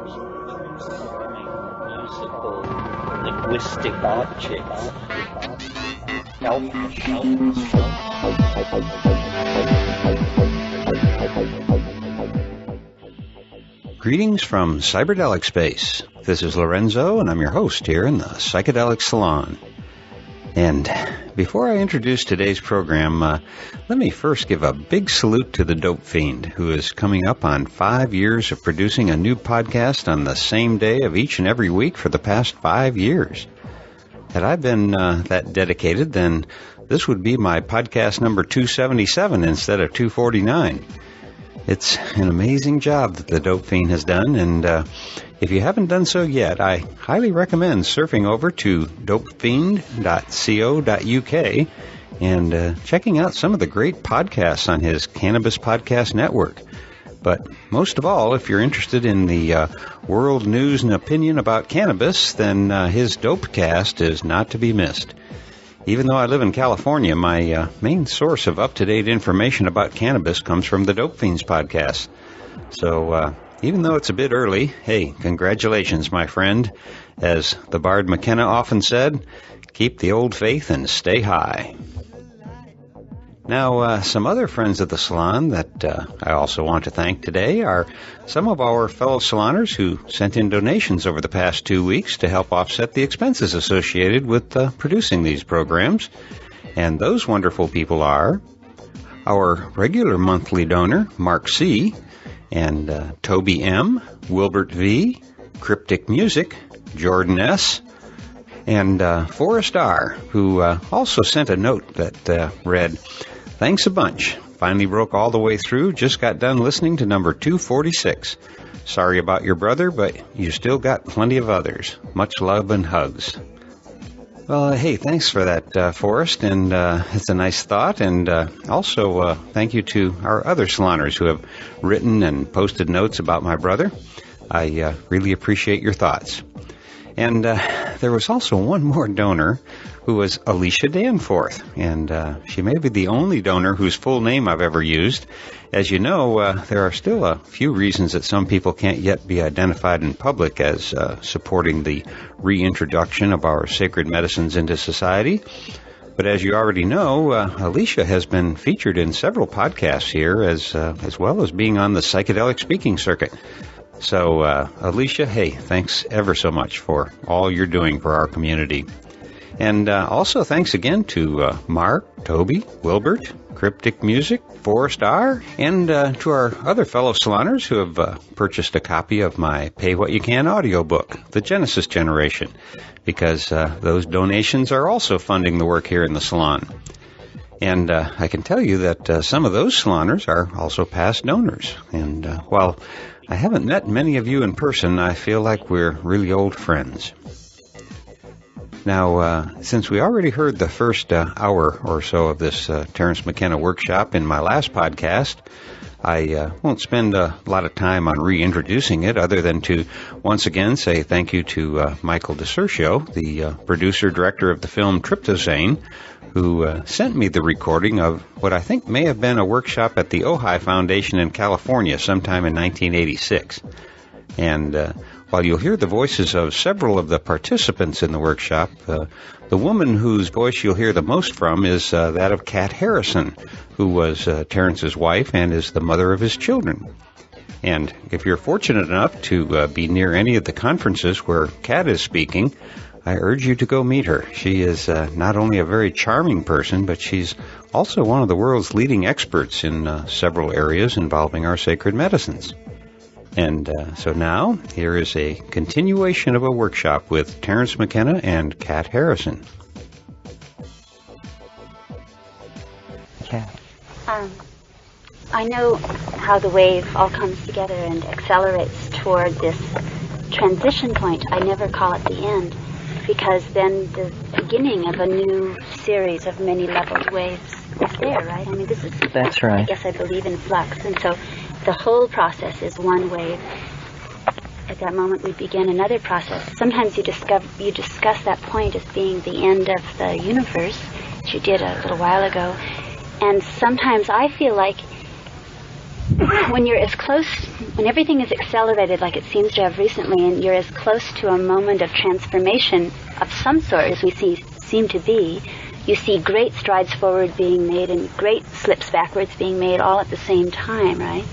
musical, linguistic objects. Greetings from Cyberdelic Space. This is Lorenzo, and I'm your host here in the Psychedelic Salon. And before I introduce today's program, let me first give a big salute to the Dope Fiend, who is coming up on 5 years of producing a new podcast on the same day of each and every week for the past 5 years. Had I been that dedicated, then this would be my podcast number 277 instead of 249. It's an amazing job that the Dope Fiend has done, and if you haven't done so yet, I highly recommend surfing over to dopefiend.co.uk and checking out some of the great podcasts on his Cannabis Podcast Network. But most of all, if you're interested in the world news and opinion about cannabis, then his Dopecast is not to be missed. Even though I live in California, my main source of up-to-date information about cannabis comes from the Dope Fiends podcast. So even though it's a bit early, hey, congratulations, my friend. As the Bard McKenna often said, keep the old faith and stay high. Now, some other friends of the salon that I also want to thank today are some of our fellow saloners who sent in donations over the past 2 weeks to help offset the expenses associated with producing these programs. And those wonderful people are our regular monthly donor, Mark C., and Toby M., Wilbert V., Cryptic Music, Jordan S., and Forrest R., who also sent a note that read, "Thanks a bunch. Finally broke all the way through. Just got done listening to number 246. Sorry about your brother, but you still got plenty of others. Much love and hugs." Well, hey, thanks for that, Forrest, and it's a nice thought. And also thank you to our other saloners who have written and posted notes about my brother. I really appreciate your thoughts. And there was also one more donor who was Alicia Danforth, and she may be the only donor whose full name I've ever used. As you know, there are still a few reasons that some people can't yet be identified in public as supporting the reintroduction of our sacred medicines into society. But as you already know, Alicia has been featured in several podcasts here, as well as being on the psychedelic speaking circuit. So, Alicia, hey, thanks ever so much for all you're doing for our community. And also thanks again to Mark, Toby, Wilbert, Cryptic Music, Forrest R., and to our other fellow saloners who have purchased a copy of my Pay What You Can audiobook, The Genesis Generation, because those donations are also funding the work here in the salon. And I can tell you that some of those saloners are also past donors. And while I haven't met many of you in person, I feel like we're really old friends. Now, since we already heard the first hour or so of this Terence McKenna workshop in my last podcast, I won't spend a lot of time on reintroducing it other than to once again say thank you to Michael DeSercio, the producer-director of the film Tryptosane, who sent me the recording of what I think may have been a workshop at the Ojai Foundation in California sometime in 1986. And while you'll hear the voices of several of the participants in the workshop, the woman whose voice you'll hear the most from is that of Kat Harrison, who was Terence's wife and is the mother of his children. And if you're fortunate enough to be near any of the conferences where Kat is speaking, I urge you to go meet her. She is not only a very charming person, but she's also one of the world's leading experts in several areas involving our sacred medicines. And so now, here is a continuation of a workshop with Terence McKenna and Kat Harrison. Kat. I know how the wave all comes together and accelerates toward this transition point. I never call it the end, because then the beginning of a new series of many leveled waves is there, right? I mean, this is... That's right. I guess I believe in flux, and so the whole process is one wave. At that moment, we begin another process. Sometimes you discuss that point as being the end of the universe, which you did a little while ago. And sometimes I feel like when you're as close, when everything is accelerated like it seems to have recently, and you're as close to a moment of transformation of some sort as we seem to be, you see great strides forward being made and great slips backwards being made all at the same time, right?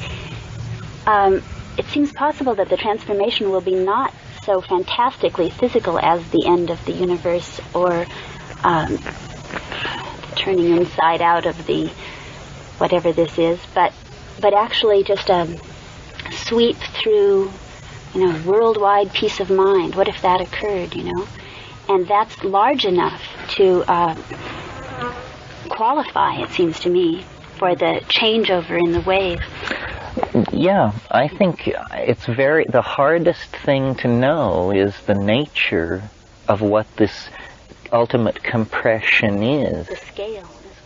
It seems possible that the transformation will be not so fantastically physical as the end of the universe or turning inside out of the whatever this is, but actually just a sweep through, worldwide peace of mind. What if that occurred, And that's large enough to qualify, it seems to me, for the changeover in the wave. Yeah, I think the hardest thing to know is the nature of what this ultimate compression is. The scale.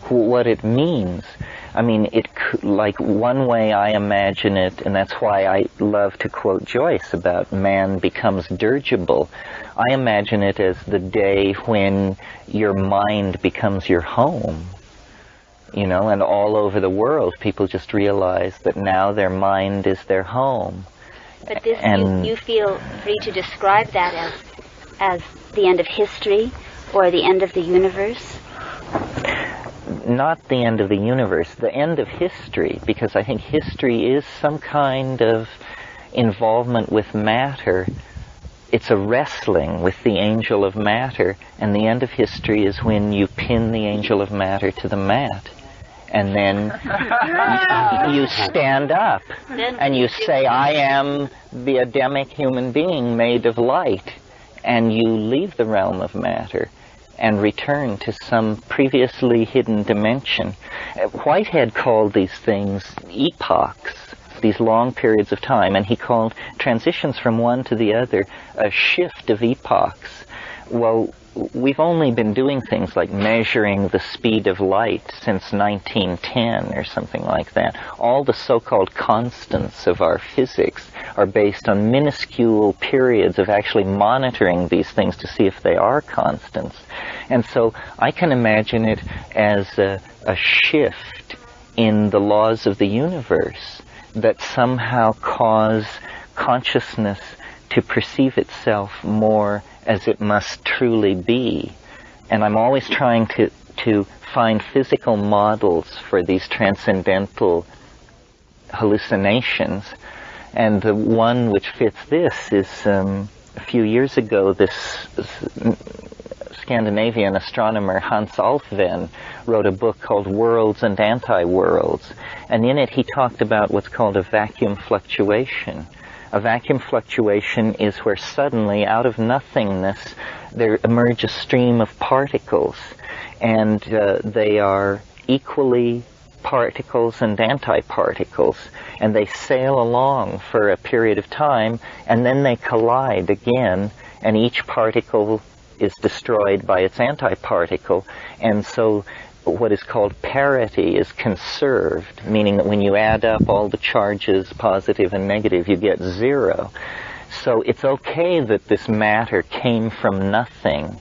What it means. I mean, like one way I imagine it, and that's why I love to quote Joyce about man becomes dirigible. I imagine it as the day when your mind becomes your home. And all over the world, people just realize that now their mind is their home. But you feel free to describe that as the end of history or the end of the universe? Not the end of the universe, the end of history, because I think history is some kind of involvement with matter. It's a wrestling with the angel of matter, and the end of history is when you pin the angel of matter to the mat. And then you stand up and you say, I am the Adamic human being made of light. And you leave the realm of matter and return to some previously hidden dimension. Whitehead called these things epochs, these long periods of time, and he called transitions from one to the other a shift of epochs. Well, we've only been doing things like measuring the speed of light since 1910 or something like that. All the so-called constants of our physics are based on minuscule periods of actually monitoring these things to see if they are constants. And so I can imagine it as a shift in the laws of the universe that somehow cause consciousness to perceive itself more as it must truly be. And I'm always trying to find physical models for these transcendental hallucinations. And the one which fits this is a few years ago, this Scandinavian astronomer Hans Alfvén wrote a book called Worlds and Anti-Worlds. And in it he talked about what's called a vacuum fluctuation. A vacuum fluctuation is where suddenly, out of nothingness, there emerges a stream of particles, and they are equally particles and antiparticles, and they sail along for a period of time, and then they collide again, and each particle is destroyed by its antiparticle, and so what is called parity is conserved, meaning that when you add up all the charges, positive and negative, you get zero. So it's okay that this matter came from nothing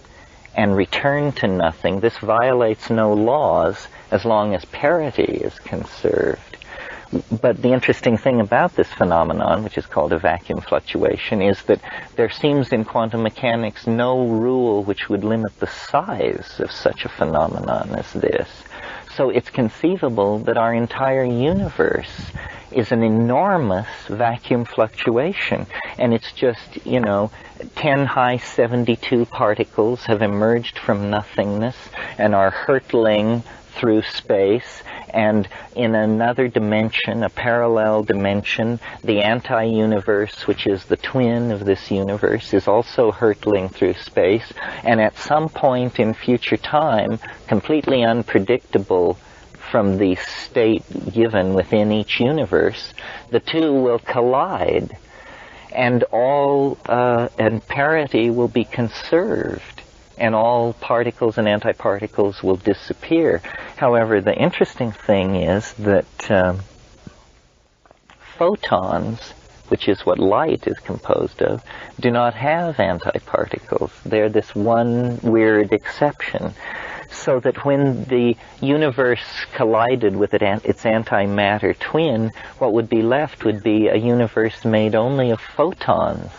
and returned to nothing. This violates no laws as long as parity is conserved. But the interesting thing about this phenomenon, which is called a vacuum fluctuation, is that there seems in quantum mechanics no rule which would limit the size of such a phenomenon as this. So it's conceivable that our entire universe is an enormous vacuum fluctuation, and it's just, 10 high 72 particles have emerged from nothingness and are hurtling through space, and in another dimension, a parallel dimension, the anti-universe, which is the twin of this universe, is also hurtling through space, and at some point in future time, completely unpredictable from the state given within each universe, the two will collide, and and parity will be conserved, and all particles and antiparticles will disappear. However, the interesting thing is that photons, which is what light is composed of, do not have antiparticles. They're this one weird exception. So that when the universe collided with its antimatter twin, what would be left would be a universe made only of photons.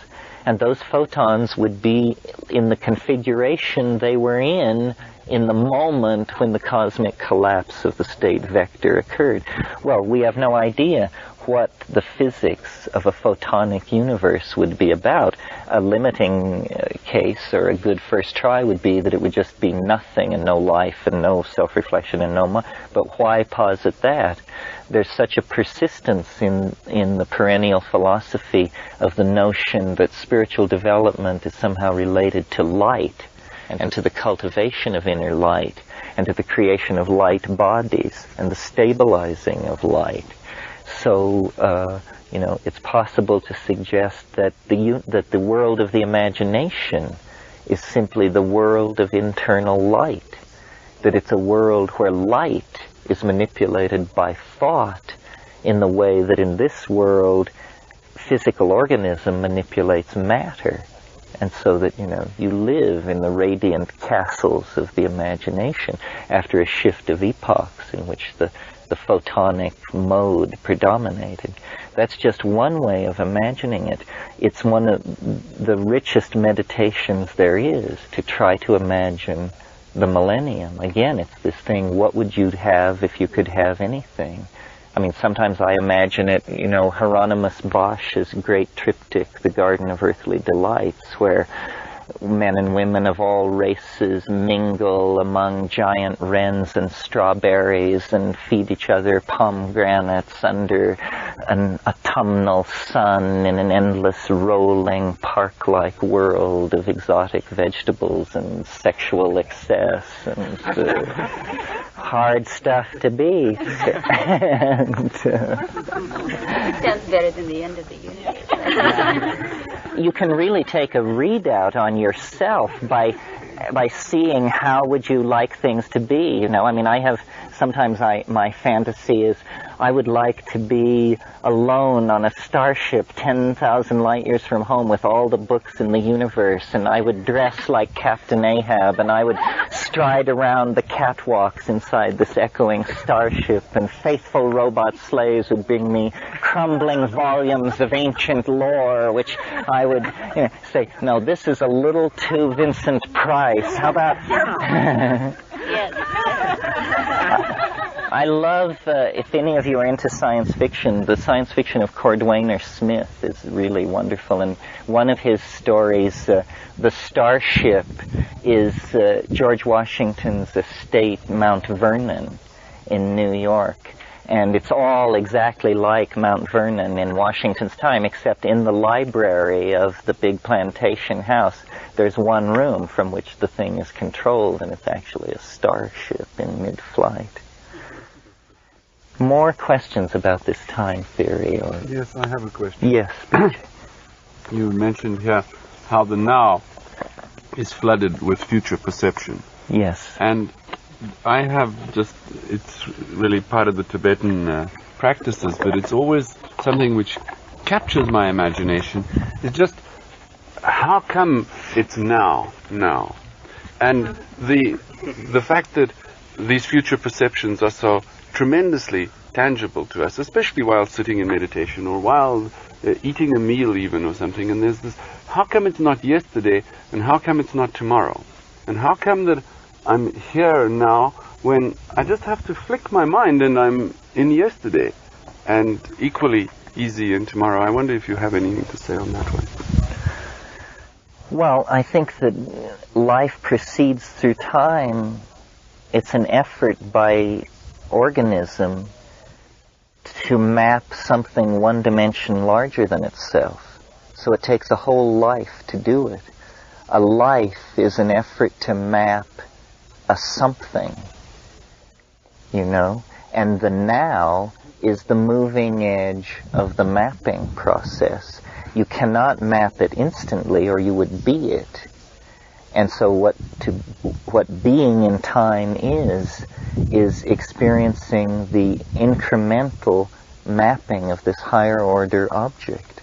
And those photons would be in the configuration they were in the moment when the cosmic collapse of the state vector occurred. Well, we have no idea what the physics of a photonic universe would be about. A limiting case, or a good first try, would be that it would just be nothing and no life and no self-reflection and no but why posit that? There's such a persistence in the perennial philosophy of the notion that spiritual development is somehow related to light, and to the cultivation of inner light, and to the creation of light bodies, and the stabilizing of light. So, it's possible to suggest that the world of the imagination is simply the world of internal light, that it's a world where light is manipulated by thought in the way that in this world physical organism manipulates matter. And so that, you live in the radiant castles of the imagination after a shift of epochs in which the photonic mode predominated. That's just one way of imagining it. It's one of the richest meditations there is, to try to imagine the millennium. Again, it's this thing, what would you have if you could have anything? I mean, sometimes I imagine it, Hieronymus Bosch's great triptych, The Garden of Earthly Delights, where men and women of all races mingle among giant wrens and strawberries and feed each other pomegranates under an autumnal sun in an endless rolling park-like world of exotic vegetables and sexual excess and hard stuff to be. And, sounds better than the end of the universe. You can really take a readout on yourself by seeing how would you like things to be. Sometimes my fantasy is I would like to be alone on a starship 10,000 light years from home with all the books in the universe, and I would dress like Captain Ahab, and I would stride around the catwalks inside this echoing starship, and faithful robot slaves would bring me crumbling volumes of ancient lore, which I would say, no, this is a little too Vincent Price. How about... Yes. I love, if any of you are into science fiction, the science fiction of Cordwainer Smith is really wonderful. And one of his stories, The Starship, is George Washington's estate, Mount Vernon, in New York. And it's all exactly like Mount Vernon in Washington's time, except in the library of the big plantation house, there's one room from which the thing is controlled, and it's actually a starship in mid-flight. More questions about this time theory? Or... Yes, I have a question. Yes. You mentioned here how the now is flooded with future perception. Yes. And I have it's really part of the Tibetan practices, but it's always something which captures my imagination. It's just, how come it's now? And the fact that these future perceptions are so tremendously tangible to us, especially while sitting in meditation or while eating a meal even or something, and there's this, how come it's not yesterday, and how come it's not tomorrow? And how come that I'm here now when I just have to flick my mind and I'm in yesterday, and equally easy in tomorrow? I wonder if you have anything to say on that one. Well, I think that life proceeds through time. It's an effort by organism to map something one dimension larger than itself. So it takes a whole life to do it. A life is an effort to map a something, and the now is the moving edge of the mapping process. You cannot map it instantly or you would be it. And so what being in time is experiencing the incremental mapping of this higher order object.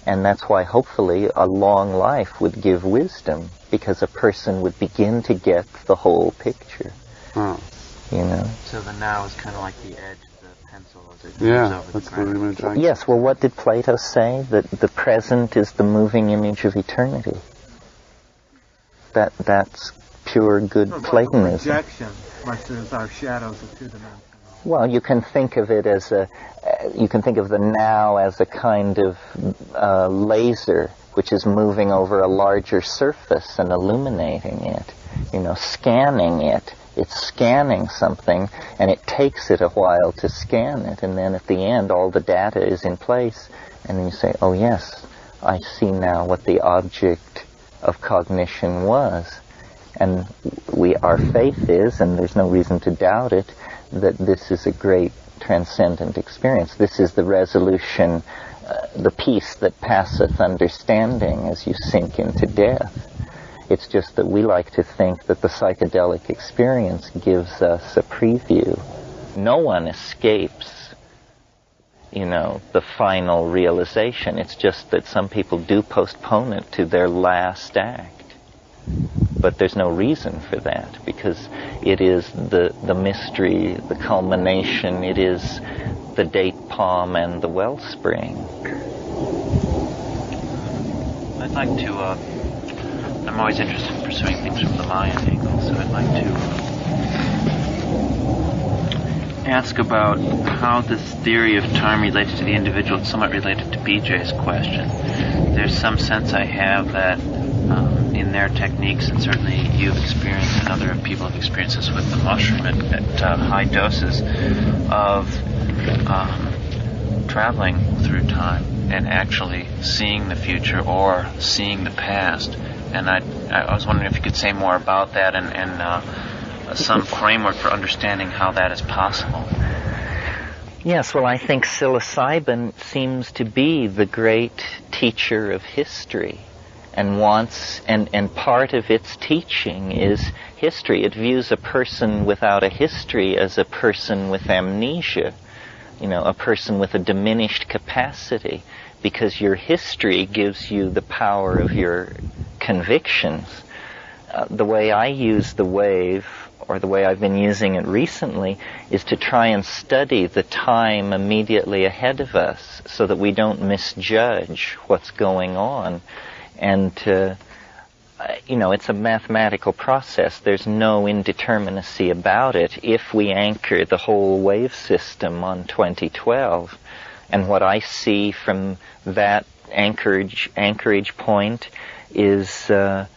And that's why hopefully a long life would give wisdom, because a person would begin to get the whole picture. Oh. You know? So the now is kind of like the edge of the pencil as it moves Yeah, over that's the what ground. I'm trying. Yes, well, what did Plato say? That the present is the moving image of eternity. That's pure good Platonism. Projection, much as our shadows are two-dimensional. Well, you can think of it as you can think of the now as a kind of laser which is moving over a larger surface and illuminating it, scanning it. It's scanning something, and it takes it a while to scan it, and then at the end all the data is in place, and then you say, oh yes, I see now what the object of cognition was. And our faith is, and there's no reason to doubt it, that this is a great transcendent experience. This is the resolution, the peace that passeth understanding as you sink into death. It's just that we like to think that the psychedelic experience gives us a preview. No one escapes, the final realization. It's just that some people do postpone it to their last act. But there's no reason for that, because it is the mystery, the culmination, it is the date palm and the wellspring. I'd like to, I'm always interested in pursuing things from the Mayan angle, so I'd like to ask about how this theory of time relates to the individual. It's somewhat related to BJ's question. There's some sense I have that in their techniques, and certainly you've experienced and other people have experienced this with the mushroom at high doses, of traveling through time and actually seeing the future or seeing the past. And I was wondering if you could say more about that and some framework for understanding how that is possible. Yes, well, I think psilocybin seems to be the great teacher of history, and part of its teaching is history. It views a person without a history as a person with amnesia, a person with a diminished capacity, because your history gives you the power of your convictions. The way I use the wave, or the way I've been using it recently, is to try and study the time immediately ahead of us so that we don't misjudge what's going on. And, it's a mathematical process. There's no indeterminacy about it if we anchor the whole wave system on 2012. And what I see from that anchorage point is in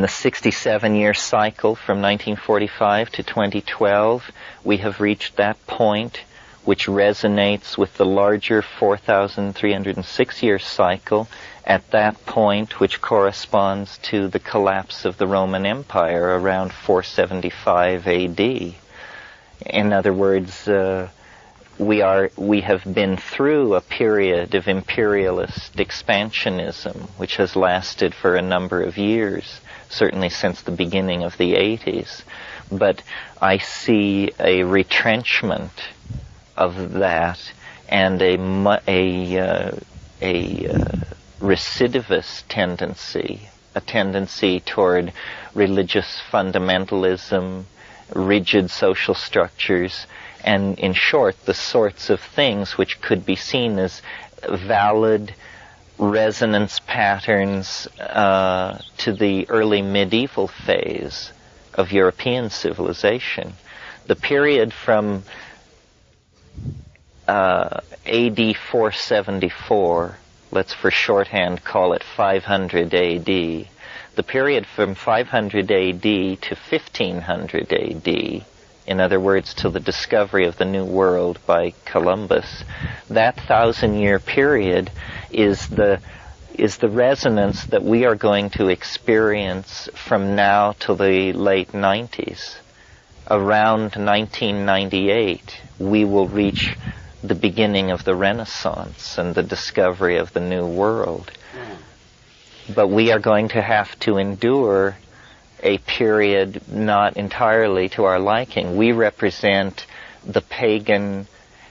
the 67-year cycle from 1945 to 2012, we have reached that point which resonates with the larger 4,306-year cycle at that point, which corresponds to the collapse of the Roman Empire around 475 AD. In other words, we have been through a period of imperialist expansionism, which has lasted for a number of years, certainly since the beginning of the 80s. But I see a retrenchment of that and a recidivist tendency, a tendency toward religious fundamentalism, rigid social structures, and in short, the sorts of things which could be seen as valid resonance patterns to the early medieval phase of European civilization. The period from AD 474, let's for shorthand call it 500 AD, the period from 500 AD to 1500 AD, in other words, to the discovery of the New World by Columbus, that 1,000-year period is the resonance that we are going to experience from now till the late 90s. Around 1998, we will reach the beginning of the Renaissance and the discovery of the New World. But we are going to have to endure a period not entirely to our liking. We represent the pagan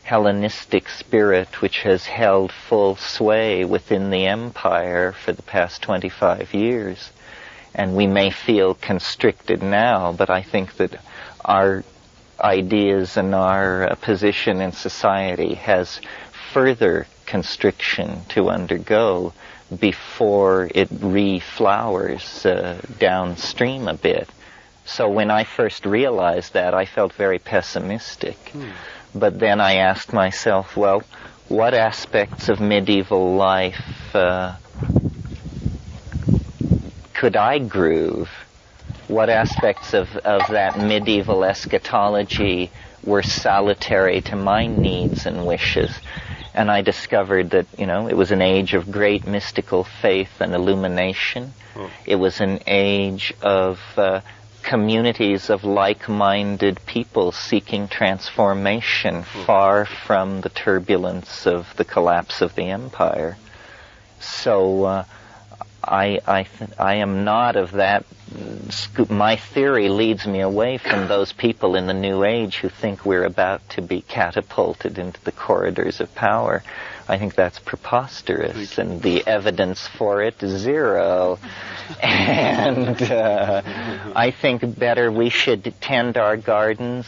Hellenistic spirit which has held full sway within the empire for the past 25 years. And we may feel constricted now, but I think that our ideas and our position in society has further constriction to undergo before it reflowers downstream a bit. So when I first realized that, I felt very pessimistic. But then I asked myself, well, what aspects of medieval life could I groove? What aspects of that medieval eschatology were salutary to my needs and wishes? And I discovered that, it was an age of great mystical faith and illumination. It was an age of communities of like-minded people seeking transformation far from the turbulence of the collapse of the empire. So I am not of that. My theory leads me away from those people in the New Age who think we're about to be catapulted into the corridors of power. I think that's preposterous, and the evidence for it is zero. And I think better we should tend our gardens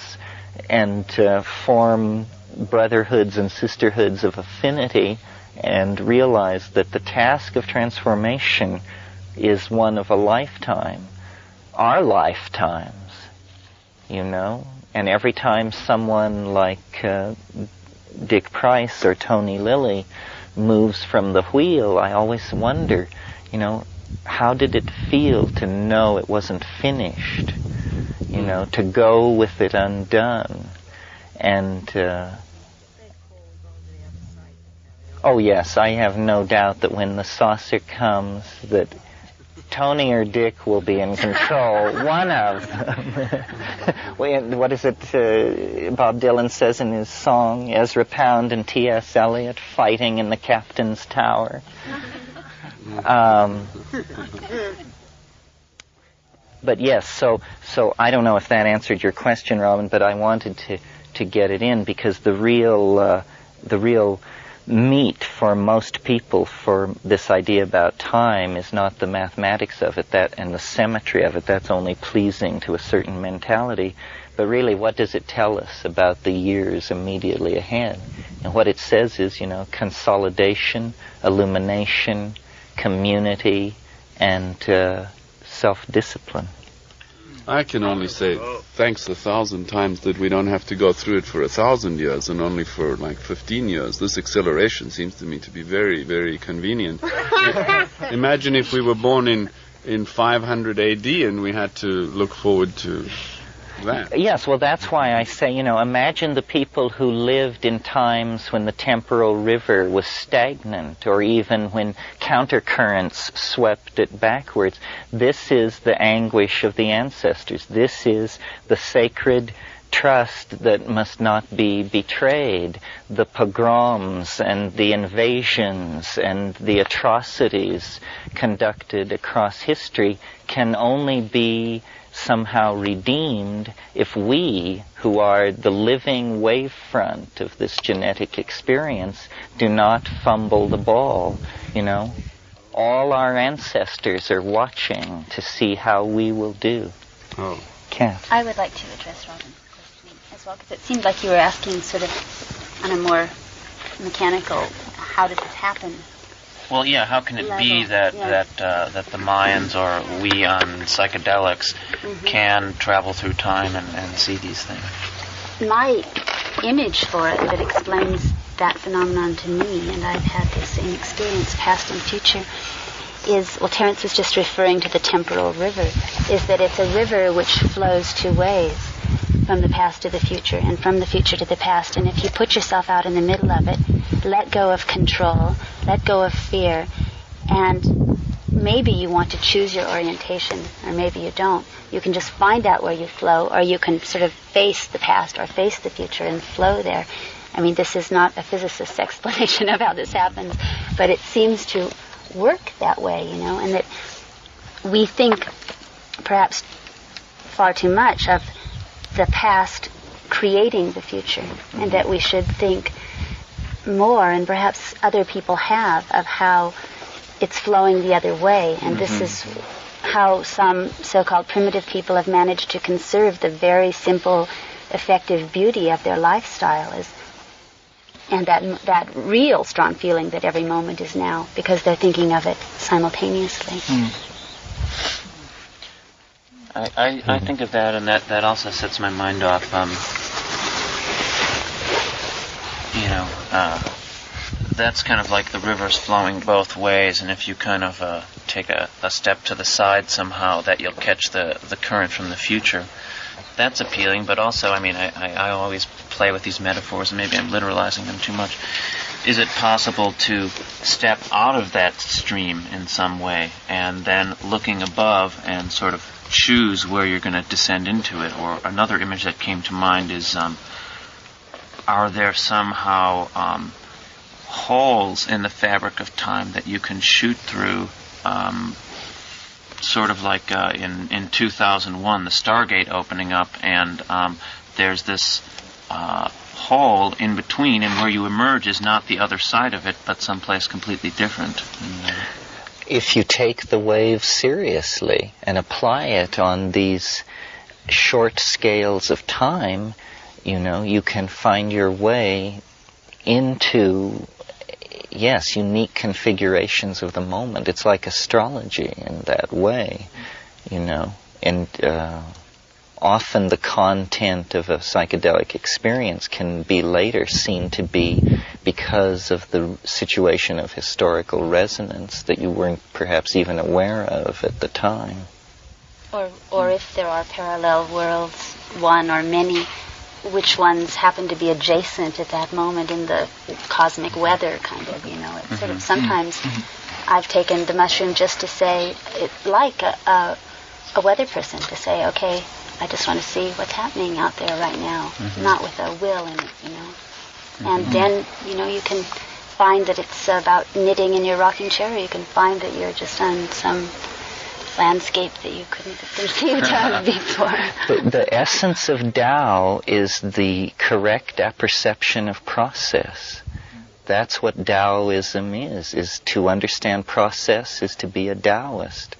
and form brotherhoods and sisterhoods of affinity and realize that the task of transformation is one of a lifetime. Our lifetimes, And every time someone like Dick Price or Tony Lilly moves from the wheel, I always wonder, how did it feel to know it wasn't finished? To go with it undone. And oh yes, I have no doubt that when the saucer comes, that Tony or Dick will be in control. One of them. What is it Bob Dylan says in his song, Ezra Pound and T.S. Eliot fighting in the captain's tower? But yes, so I don't know if that answered your question, Robin, but I wanted to get it in because the real meat for most people for this idea about time is not the mathematics of it and the symmetry of it. That's only pleasing to a certain mentality. But really, what does it tell us about the years immediately ahead? And what it says is, consolidation, illumination, community, and self-discipline. I can only say thanks 1,000 times that we don't have to go through it for 1,000 years and only for 15 years. This acceleration seems to me to be very, very convenient. Imagine if we were born in 500 AD and we had to look forward to that. Yes, well, that's why I say, imagine the people who lived in times when the temporal river was stagnant or even when countercurrents swept it backwards. This is the anguish of the ancestors. This is the sacred trust that must not be betrayed. The pogroms and the invasions and the atrocities conducted across history can only be somehow redeemed if we, who are the living wavefront of this genetic experience, do not fumble the ball. All our ancestors are watching to see how we will do. Oh. Kath. I would like to address Robin's question as well, because it seemed like you were asking sort of on a more mechanical, how does this happen? Well, yeah, how can it be that the Mayans or we on psychedelics can travel through time and see these things? My image for it that explains that phenomenon to me, and I've had the same experience, past and future, is, well, Terence was just referring to the temporal river, is that it's a river which flows two ways, from the past to the future, and from the future to the past. And if you put yourself out in the middle of it, let go of control, let go of fear, and maybe you want to choose your orientation, or maybe you don't. You can just find out where you flow, or you can sort of face the past or face the future and flow there. I mean, this is not a physicist's explanation of how this happens, but it seems to work that way, and that we think perhaps far too much of the past creating the future, and that we should think more, and perhaps other people have, of how it's flowing the other way. And this is how some so-called primitive people have managed to conserve the very simple, effective beauty of their lifestyle, and that real strong feeling that every moment is now, because they're thinking of it simultaneously. I think of that, and that also sets my mind off. That's kind of like the river's flowing both ways, and if you kind of take a step to the side somehow, that you'll catch the current from the future. That's appealing, but also, I always play with these metaphors, and maybe I'm literalizing them too much. Is it possible to step out of that stream in some way, and then looking above and sort of choose where you're going to descend into it? Or another image that came to mind is, are there somehow holes in the fabric of time that you can shoot through, sort of like in 2001, the Stargate opening up, and there's this hole in between, and where you emerge is not the other side of it, but someplace completely different. If you take the wave seriously and apply it on these short scales of time, you can find your way into, yes, unique configurations of the moment. It's like astrology in that way, and often the content of a psychedelic experience can be later seen to be because of the situation of historical resonance that you weren't perhaps even aware of at the time. Or if there are parallel worlds, one or many, which ones happen to be adjacent at that moment in the cosmic weather, kind of, It's sort of, sometimes I've taken the mushroom just to say, like a weather person, to say, okay, I just want to see what's happening out there right now, not with a will in it, And then, you can find that it's about knitting in your rocking chair, or you can find that you're just on some landscape that you couldn't have conceived of before. The essence of Tao is the correct apperception of process. That's what Taoism is to understand process, is to be a Taoist.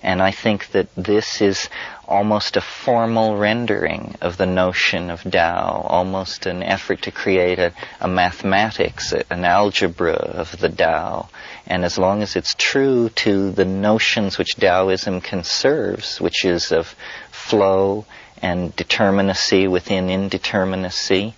And I think that this is almost a formal rendering of the notion of Tao, almost an effort to create a mathematics, an algebra of the Tao. And as long as it's true to the notions which Taoism conserves, which is of flow and determinacy within indeterminacy,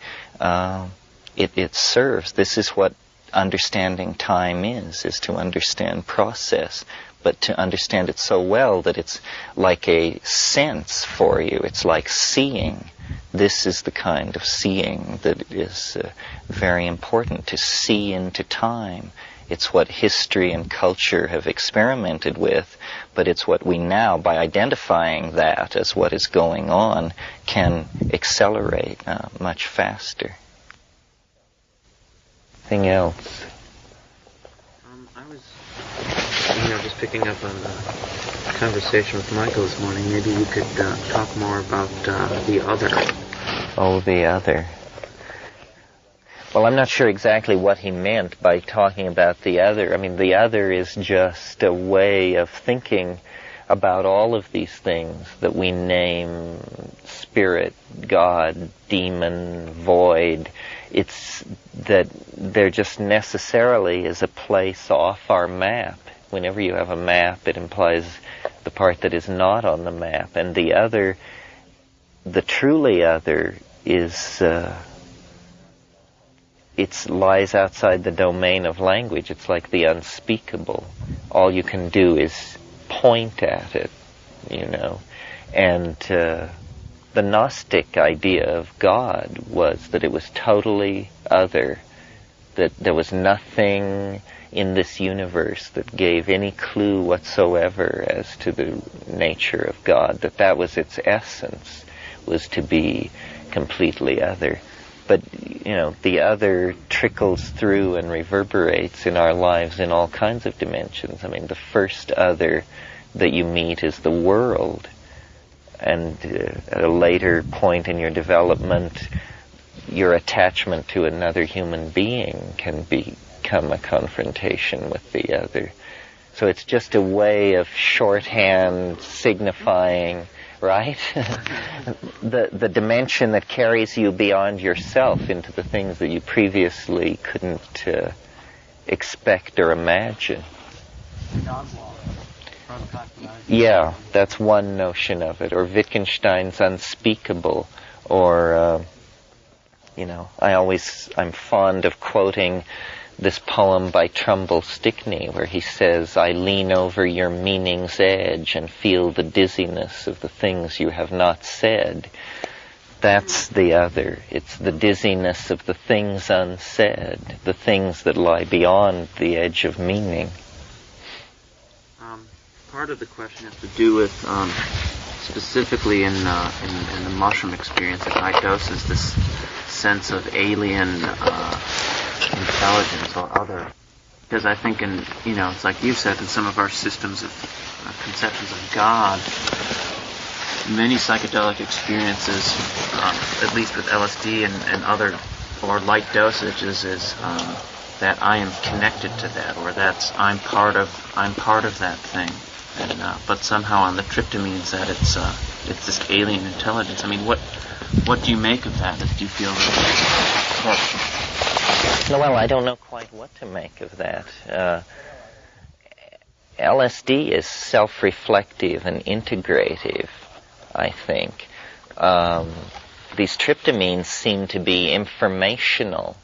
it serves. This is what understanding time is to understand process, but to understand it so well that it's like a sense for you. It's like seeing. This is the kind of seeing that is very important, to see into time. It's what history and culture have experimented with, but it's what we now, by identifying that as what is going on, can accelerate much faster. Anything else? I was, just picking up on the conversation with Michael this morning. Maybe you could talk more about the other. Oh, the other. Well, I'm not sure exactly what he meant by talking about the other. The other is just a way of thinking about all of these things that we name spirit, God, demon, void. It's that there just necessarily is a place off our map. Whenever you have a map, it implies the part that is not on the map. And the other, the truly other, is it lies outside the domain of language. It's like the unspeakable. All you can do is point at it, And the Gnostic idea of God was that it was totally other, that there was nothing in this universe that gave any clue whatsoever as to the nature of God, that was its essence, was to be completely other. But, the other trickles through and reverberates in our lives in all kinds of dimensions. The first other that you meet is the world. and at a later point in your development, your attachment to another human being can become a confrontation with the other. So it's just a way of shorthand signifying, right? the dimension that carries you beyond yourself into the things that you previously couldn't expect or imagine. Yeah, that's one notion of it. Or Wittgenstein's unspeakable. Or, I'm fond of quoting this poem by Trumbull Stickney where he says, "I lean over your meaning's edge and feel the dizziness of the things you have not said." That's the other. It's the dizziness of the things unsaid, the things that lie beyond the edge of meaning. Part of the question has to do with, specifically in the mushroom experience at high doses, this sense of alien intelligence or other. Because I think it's like you said, in some of our systems of conceptions of God, many psychedelic experiences, at least with LSD and other, or light dosages, is that I am connected to that, or I'm part of that thing. And but somehow on the tryptamines that it's this alien intelligence. I mean, what do you make of that? Do you feel that? Well, I don't know quite what to make of that. LSD is self-reflective and integrative, I think. These tryptamines seem to be informational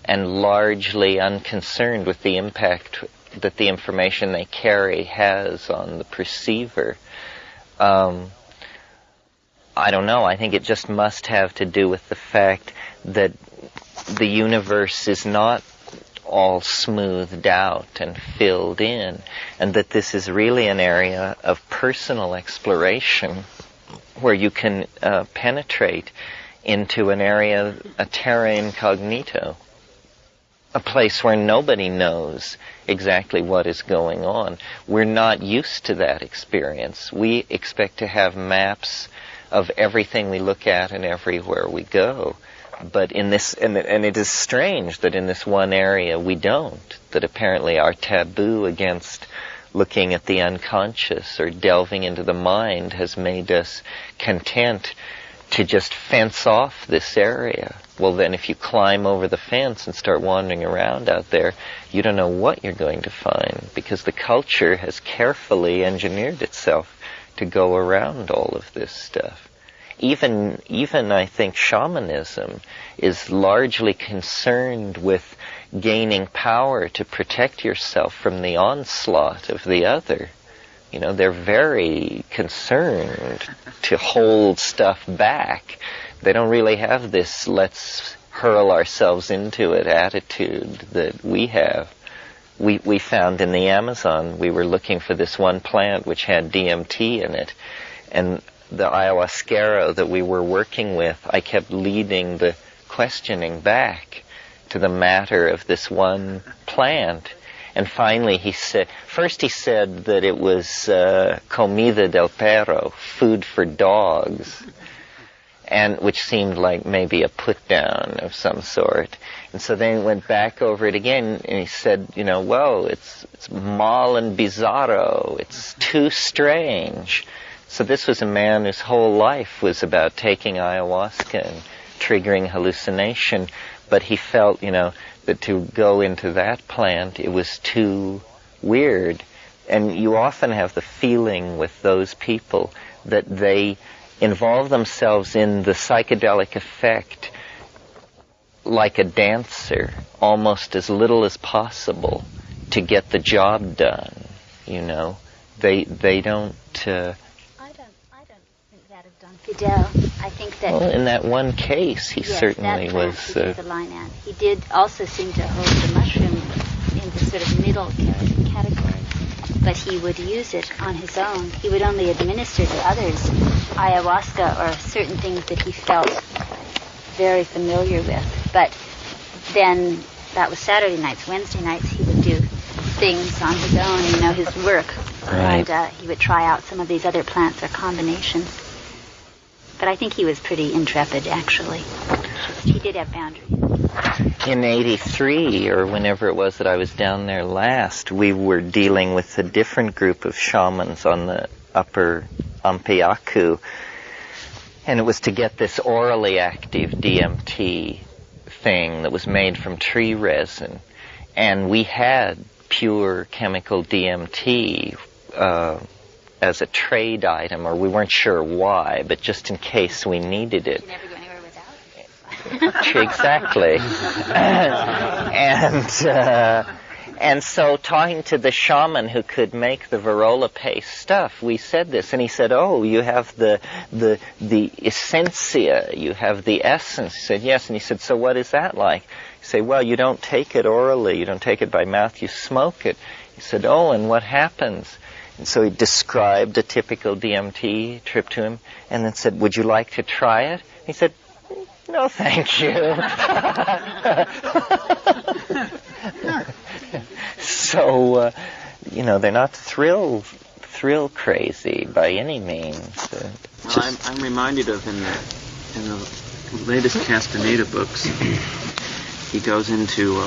and largely unconcerned with the impact that the information they carry has on the perceiver. I don't know. I think it just must have to do with the fact that the universe is not all smoothed out and filled in, and that this is really an area of personal exploration where you can penetrate into an area, a terra incognito, a place where nobody knows exactly what is going on. We're not used to that experience. We expect to have maps of everything we look at and everywhere we go. But in this, and it is strange that in this one area we don't, that apparently our taboo against looking at the unconscious or delving into the mind has made us content to just fence off this area. Well, then if you climb over the fence and start wandering around out there, you don't know what you're going to find, because the culture has carefully engineered itself to go around all of this stuff. Even I think shamanism is largely concerned with gaining power to protect yourself from the onslaught of the other. You know, they're very concerned to hold stuff back. They don't really have this let's hurl ourselves into it attitude that we have. We found in the Amazon, we were looking for this one plant which had DMT in it, and the ayahuasquero that we were working with, I kept leading the questioning back to the matter of this one plant. And finally he said that it was comida del perro, food for dogs, and which seemed like maybe a put down of some sort. And so then he went back over it again and he said, well, it's mal and bizarro, it's too strange. So this was a man whose whole life was about taking ayahuasca and triggering hallucination, but he felt, that to go into that plant, it was too weird. And you often have the feeling with those people that they involve themselves in the psychedelic effect like a dancer, almost as little as possible to get the job done, They don't... I don't think that of Don Fidel. I think that... Well, in that one case, he certainly was... the line at. He did also seem to hold the mushroom in the sort of middle category, but he would use it on his own. He would only administer to others ayahuasca or certain things that he felt very familiar with. But then, that was Saturday nights. Wednesday nights, he would do things on his own, his work. Right. And he would try out some of these other plants or combinations. But I think he was pretty intrepid, actually. He did have boundaries. In '83, or whenever it was that I was down there last, we were dealing with a different group of shamans on the upper Ampiaku, and it was to get this orally active DMT thing that was made from tree resin. And we had pure chemical DMT as a trade item, or we weren't sure why, but just in case we needed it. You never go anywhere without it. Exactly. And so talking to the shaman who could make the Varrola paste stuff, we said this, and he said, "Oh, you have the essentia, you have the essence." He said, "Yes," and he said, "So what is that like?" He said, "Well, you don't take it orally, you don't take it by mouth, you smoke it." He said, "Oh, and what happens?" And so he described a typical DMT trip to him, and then said, "Would you like to try it?" He said, "No, thank you." So, they're not thrill crazy by any means. Well, I'm reminded of in the latest Castaneda books, he goes into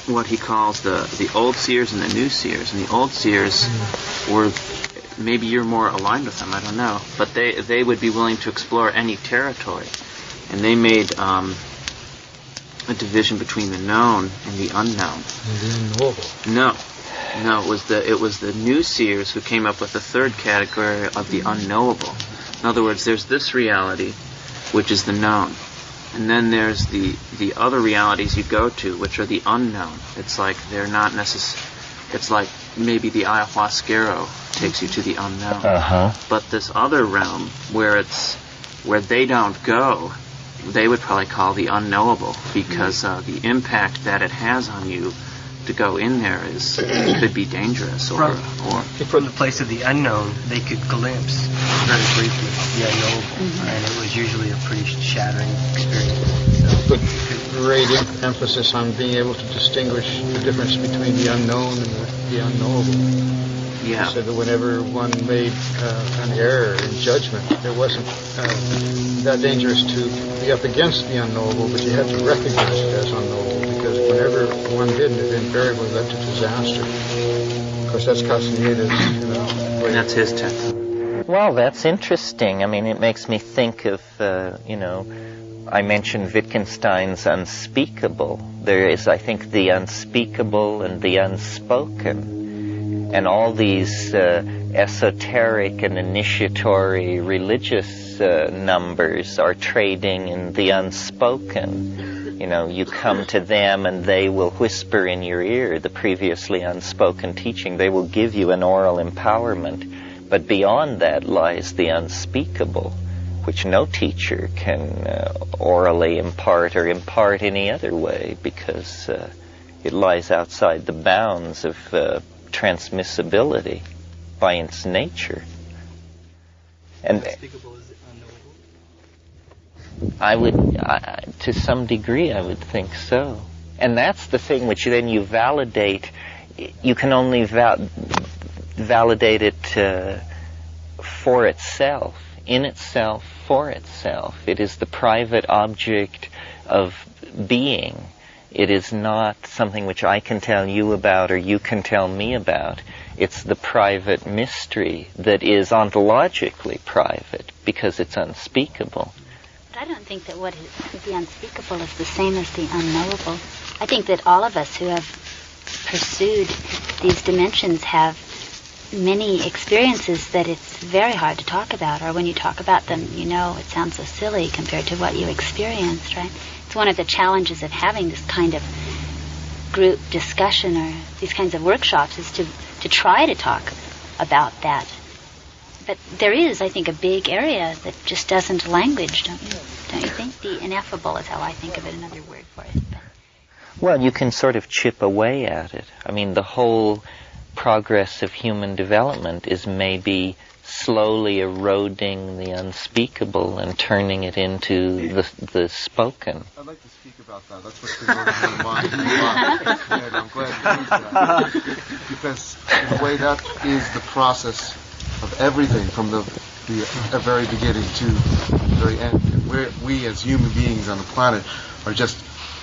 what he calls the old seers and the new seers. And the old seers were, maybe you're more aligned with them, I don't know, but they would be willing to explore any territory. And they made a division between the known and the unknown. The unknowable. No, it was the new seers who came up with the third category of the unknowable. In other words, there's this reality, which is the known, and then there's the other realities you go to, which are the unknown. It's like they're not necessary. It's like maybe the ayahuasquero takes you to the unknown. But this other realm where they don't go, they would probably call the unknowable, because the impact that it has on you to go in there could be dangerous. From the place of the unknown, they could glimpse very briefly the unknowable, and it was usually a pretty shattering experience. Put great emphasis on being able to distinguish the difference between the unknown and the unknowable. Yeah. So that whenever one made an error in judgment, it wasn't that dangerous to be up against the unknowable, but you had to recognize it as unknowable, because whenever one didn't, it invariably led to disaster. Of course, that's Castaneda's, And that's his technique. Well, that's interesting. I mean, it makes me think of, I mentioned Wittgenstein's unspeakable. There is, I think, the unspeakable and the unspoken. And all these esoteric and initiatory religious numbers are trading in the unspoken. You come to them and they will whisper in your ear the previously unspoken teaching. They will give you an oral empowerment. But beyond that lies the unspeakable, which no teacher can orally impart or impart any other way, because it lies outside the bounds of transmissibility by its nature. And I would, to some degree, I would think so. And that's the thing which then you validate. You can only validate it for itself, in itself, for itself. It is the private object of being. It is not something which I can tell you about or you can tell me about. It's the private mystery that is ontologically private because it's unspeakable. But I don't think that what is the unspeakable is the same as the unknowable. I think that all of us who have pursued these dimensions have many experiences that it's very hard to talk about, or when you talk about them, it sounds so silly compared to what you experienced, right? It's one of the challenges of having this kind of group discussion or these kinds of workshops is to try to talk about that. But there is, I think, a big area that just doesn't language, don't you think? The ineffable is how I think of it, another word for it. Well, you can sort of chip away at it. I mean, the whole progress of human development is maybe slowly eroding the unspeakable and turning it into the spoken. I'd like to speak about that. That's what's been going on in my mind. And I'm glad you used that. Because in a way that is the process of everything, from the the very beginning to the very end. And we as human beings on the planet are just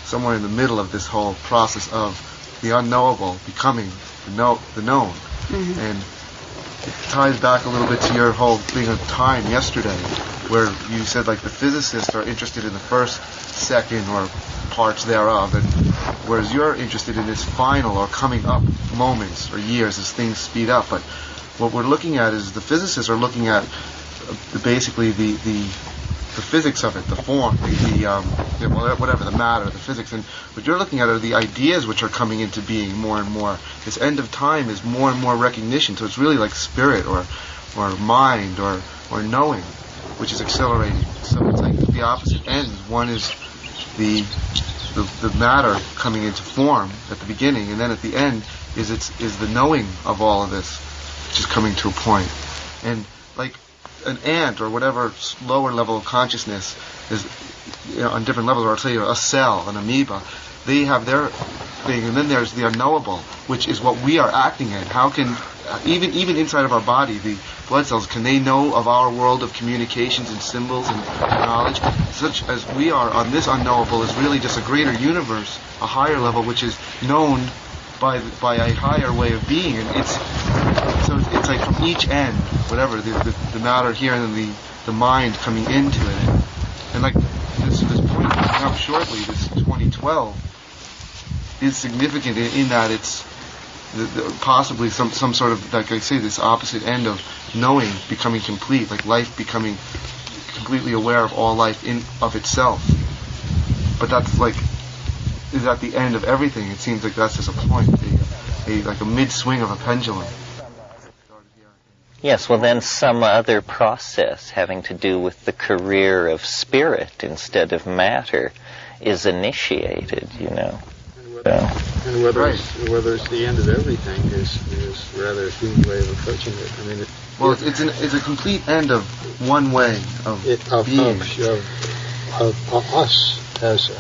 somewhere in the middle of this whole process of the unknowable becoming the known. Mm-hmm. And it ties back a little bit to your whole thing of time yesterday, where you said like the physicists are interested in the first, second, or parts thereof, and whereas you're interested in this final or coming up moments or years as things speed up. But what we're looking at is the physicists are looking at basically the physics of it, the form, whatever, the matter, the physics. And what you're looking at are the ideas which are coming into being more and more. This end of time is more and more recognition. So it's really like spirit or mind or knowing, which is accelerating. So it's like the opposite ends. One is the matter coming into form at the beginning, and then at the end is the knowing of all of this, which is coming to a point. And like an ant or whatever lower level of consciousness is, on different levels, or I'll tell you, a cell, an amoeba, they have their thing, and then there's the unknowable, which is what we are acting in. How can even inside of our body, the blood cells, can they know of our world of communications and symbols and knowledge? Such as we are on this unknowable is really just a greater universe, a higher level, which is known by a higher way of being. And it's like from each end, whatever, the matter here and then the mind coming into it. And like this point coming up shortly, this 2012, is significant in that it's possibly some sort of, like I say, this opposite end of knowing becoming complete, like life becoming completely aware of all life in of itself. But that's like is at the end of everything. It seems like that's just a point, like a mid-swing of a pendulum. Yes, well then some other process having to do with the career of spirit instead of matter is initiated, And whether it's the end of everything is rather a human way of approaching it. I mean, it's a complete end of one way of being. Of us as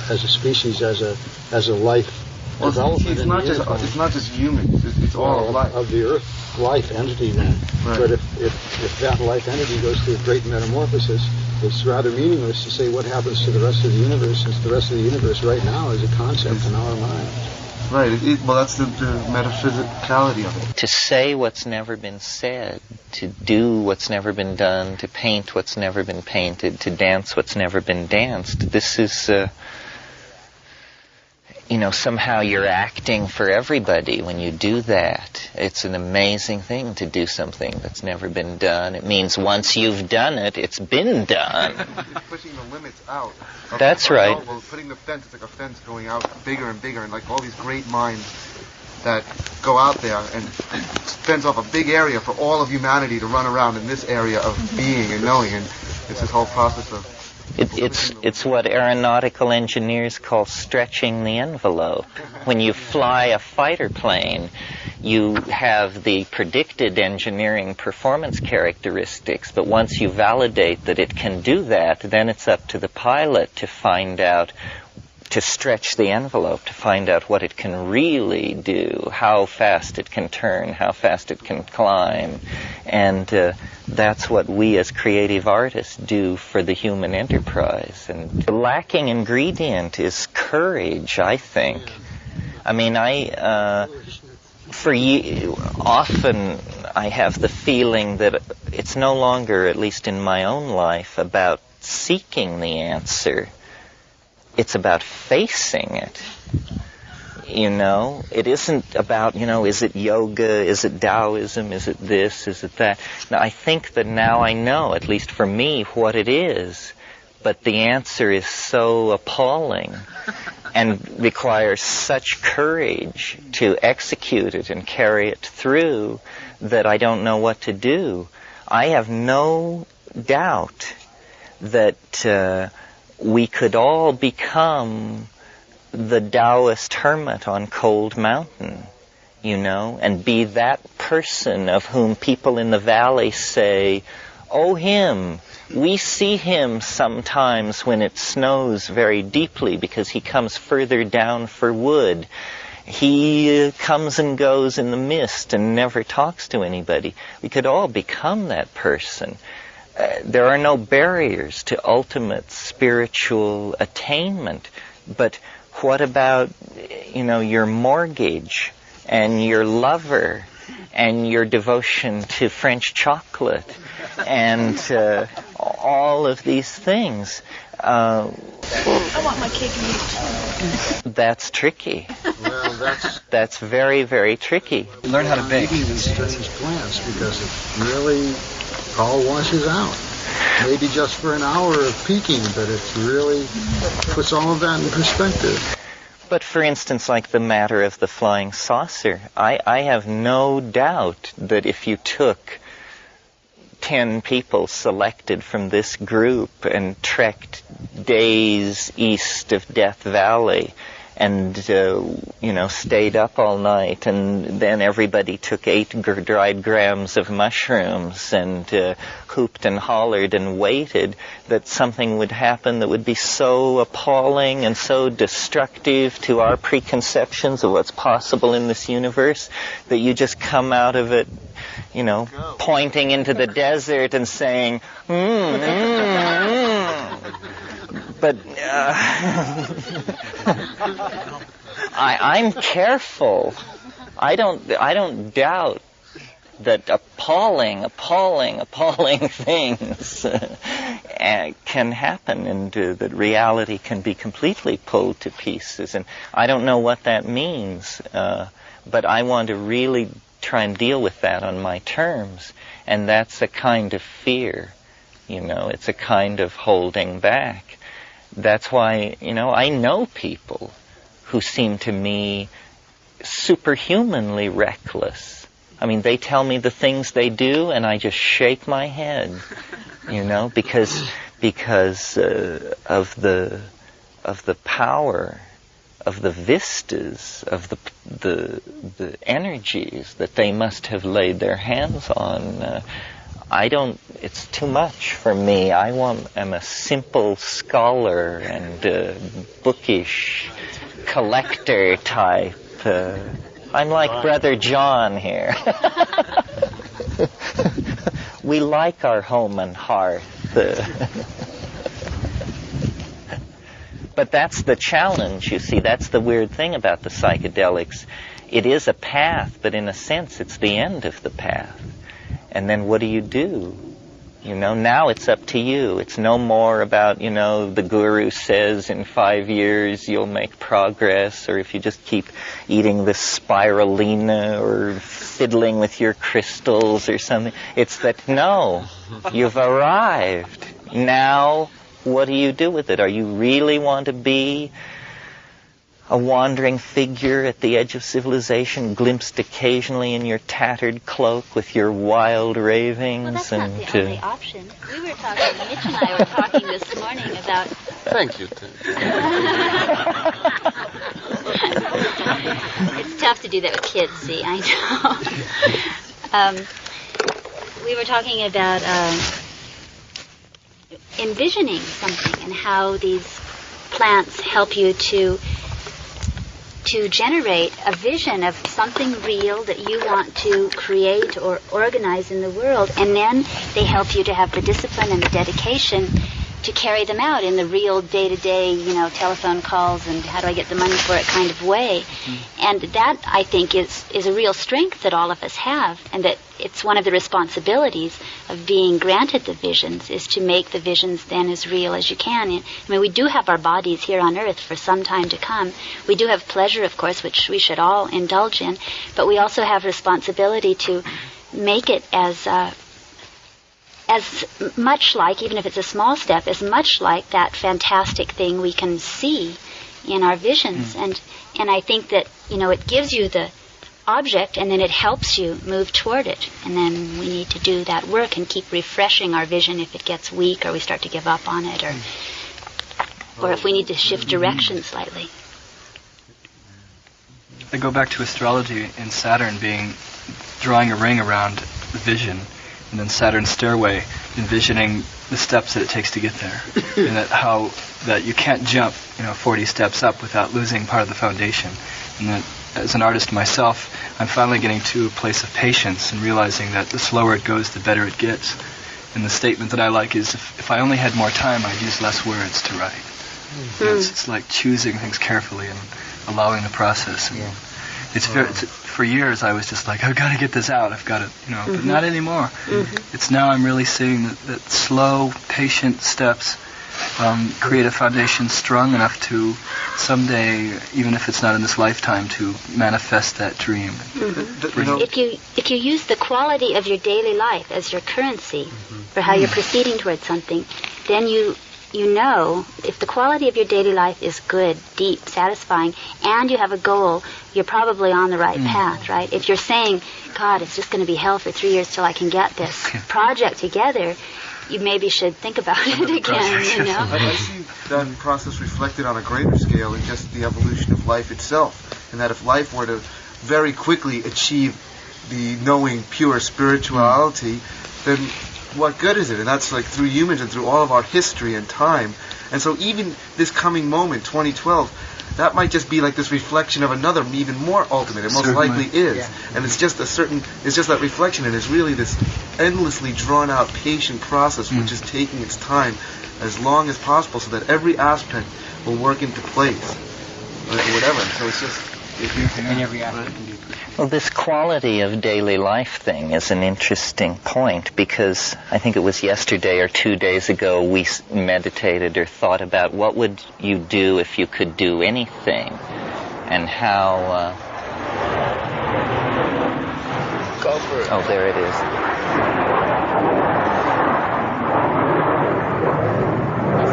a species, as a life. Well, it's not just humans. It's all of life. Of the Earth life entity then. Right. But if that life entity goes through a great metamorphosis, it's rather meaningless to say what happens to the rest of the universe, since the rest of the universe right now is a concept in our mind. Right. Well, that's the metaphysicality of it. To say what's never been said, to do what's never been done, to paint what's never been painted, to dance what's never been danced. This is, somehow you're acting for everybody when you do that. It's an amazing thing to do something that's never been done. It means once you've done it, it's been done. It's pushing the limits out. That's right. Putting the fence, it's like a fence going out bigger and bigger, and like all these great minds that go out there and fence off a big area for all of humanity to run around in this area of being and knowing, and it's this whole process of... It's what aeronautical engineers call stretching the envelope. When you fly a fighter plane, you have the predicted engineering performance characteristics, but once you validate that it can do that, then it's up to the pilot to find out, to stretch the envelope, to find out what it can really do, how fast it can turn, how fast it can climb. And that's what we as creative artists do for the human enterprise. And the lacking ingredient is courage, I think. I mean, often I have the feeling that it's no longer, at least in my own life, about seeking the answer. It's about facing it. It isn't about, is it yoga, is it Taoism, is it this, is it that? Now, I think that now I know, at least for me, what it is, but the answer is so appalling and requires such courage to execute it and carry it through that I don't know what to do. I have no doubt that we could all become the Taoist hermit on Cold Mountain, and be that person of whom people in the valley say, oh, him, we see him sometimes when it snows very deeply because he comes further down for wood. he comes and goes in the mist and never talks to anybody. We could all become that person. There are no barriers to ultimate spiritual attainment. But what about, your mortgage and your lover and your devotion to French chocolate and all of these things? I want my cake and eat. That's tricky. Well, That's very, very tricky. Learn how to bake. these plants because it really all washes out. Maybe just for an hour of peaking, but it really puts all of that in perspective. But for instance, like the matter of the flying saucer, I have no doubt that if you took 10 people selected from this group and trekked days east of Death Valley and, stayed up all night, and then everybody took 8 dried grams of mushrooms and hooped and hollered and waited, that something would happen that would be so appalling and so destructive to our preconceptions of what's possible in this universe that you just come out of it, pointing into the desert and saying, But I'm careful. I don't doubt that appalling things can happen, and that reality can be completely pulled to pieces. And I don't know what that means, but I want to really try and deal with that on my terms. And that's a kind of fear, it's a kind of holding back. That's why, I know people who seem to me superhumanly reckless. I mean, they tell me the things they do, and I just shake my head, because of the power, of the vistas, of the energies that they must have laid their hands on. It's too much for me. I'm a simple scholar and bookish collector type. I'm like Brother John here. We like our home and hearth. But that's the challenge, you see. That's the weird thing about the psychedelics. It is a path, but in a sense it's the end of the path. And then what do? Now it's up to you. It's no more about, the guru says in 5 years you'll make progress, or if you just keep eating this spirulina or fiddling with your crystals or something. It's that, no, you've arrived. Now, what do you do with it? Are you really want to be a wandering figure at the edge of civilization, glimpsed occasionally in your tattered cloak with your wild ravings? Well, that's not the only option. We were talking, Mitch and I were talking this morning about... Thank you, Tim. It's tough to do that with kids, see, I know. We were talking about envisioning something and how these plants help you to generate a vision of something real that you want to create or organize in the world, and then they help you to have the discipline and the dedication to carry them out in the real day-to-day, telephone calls and how do I get the money for it kind of way. And that, I think, is a real strength that all of us have, and that it's one of the responsibilities of being granted the visions, is to make the visions then as real as you can. I mean, we do have our bodies here on earth for some time to come. We do have pleasure, of course, which we should all indulge in, but we also have responsibility to make it as much like, even if it's a small step, as much like that fantastic thing we can see in our visions. And I think that, it gives you the object, and then it helps you move toward it. And then we need to do that work and keep refreshing our vision if it gets weak or we start to give up on it, or if we need to shift direction slightly. I go back to astrology and Saturn drawing a ring around the vision, and then Saturn's stairway, envisioning the steps that it takes to get there, and that you can't jump 40 steps up without losing part of the foundation. And that as an artist myself, I'm finally getting to a place of patience and realizing that the slower it goes, the better it gets. And the statement that I like is, if I only had more time, I'd use less words to write. You know, it's like choosing things carefully and allowing the process. And for years I was just like, I've got to get this out, I've got to, but not anymore. It's now I'm really seeing that slow, patient steps create a foundation strong enough to someday, even if it's not in this lifetime, to manifest that dream. If you use the quality of your daily life as your currency for how you're proceeding towards something, then you know if the quality of your daily life is good, deep, satisfying, and you have a goal, you're probably on the right path, right? If you're saying, God, it's just going to be hell for 3 years till I can get this project together, you maybe should think about it again, I see that process reflected on a greater scale in just the evolution of life itself, and that if life were to very quickly achieve the knowing pure spirituality, then what good is it? And that's like through humans and through all of our history and time. And so even this coming moment, 2012, that might just be like this reflection of another even more ultimate. It most likely is. Yeah. And it's just that reflection, and it's really this endlessly drawn out patient process which is taking its time as long as possible so that every aspect will work into place. Or whatever. So it's just... every aspect can be... Well, this quality of daily life thing is an interesting point, because I think it was yesterday or 2 days ago we meditated or thought about what would you do if you could do anything, and how... Go for it. Oh, there it is.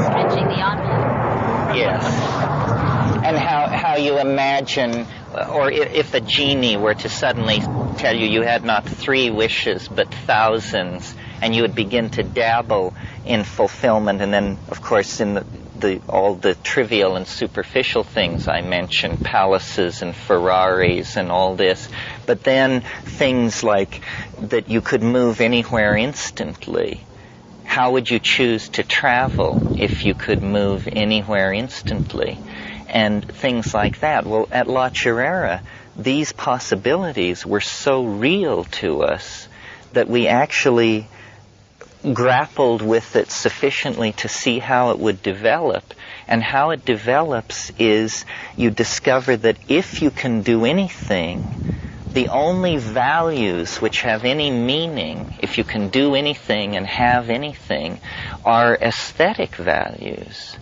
Stretching the envelope. Yes. And how you imagine, or if a genie were to suddenly tell you you had not 3 wishes but thousands, and you would begin to dabble in fulfillment, and then, of course, in all the trivial and superficial things I mentioned, palaces and Ferraris and all this, but then things like that you could move anywhere instantly. How would you choose to travel if you could move anywhere instantly? And things like that. Well, at La Chirera, these possibilities were so real to us that we actually grappled with it sufficiently to see how it would develop. And how it develops is you discover that if you can do anything, the only values which have any meaning, if you can do anything and have anything, are aesthetic values.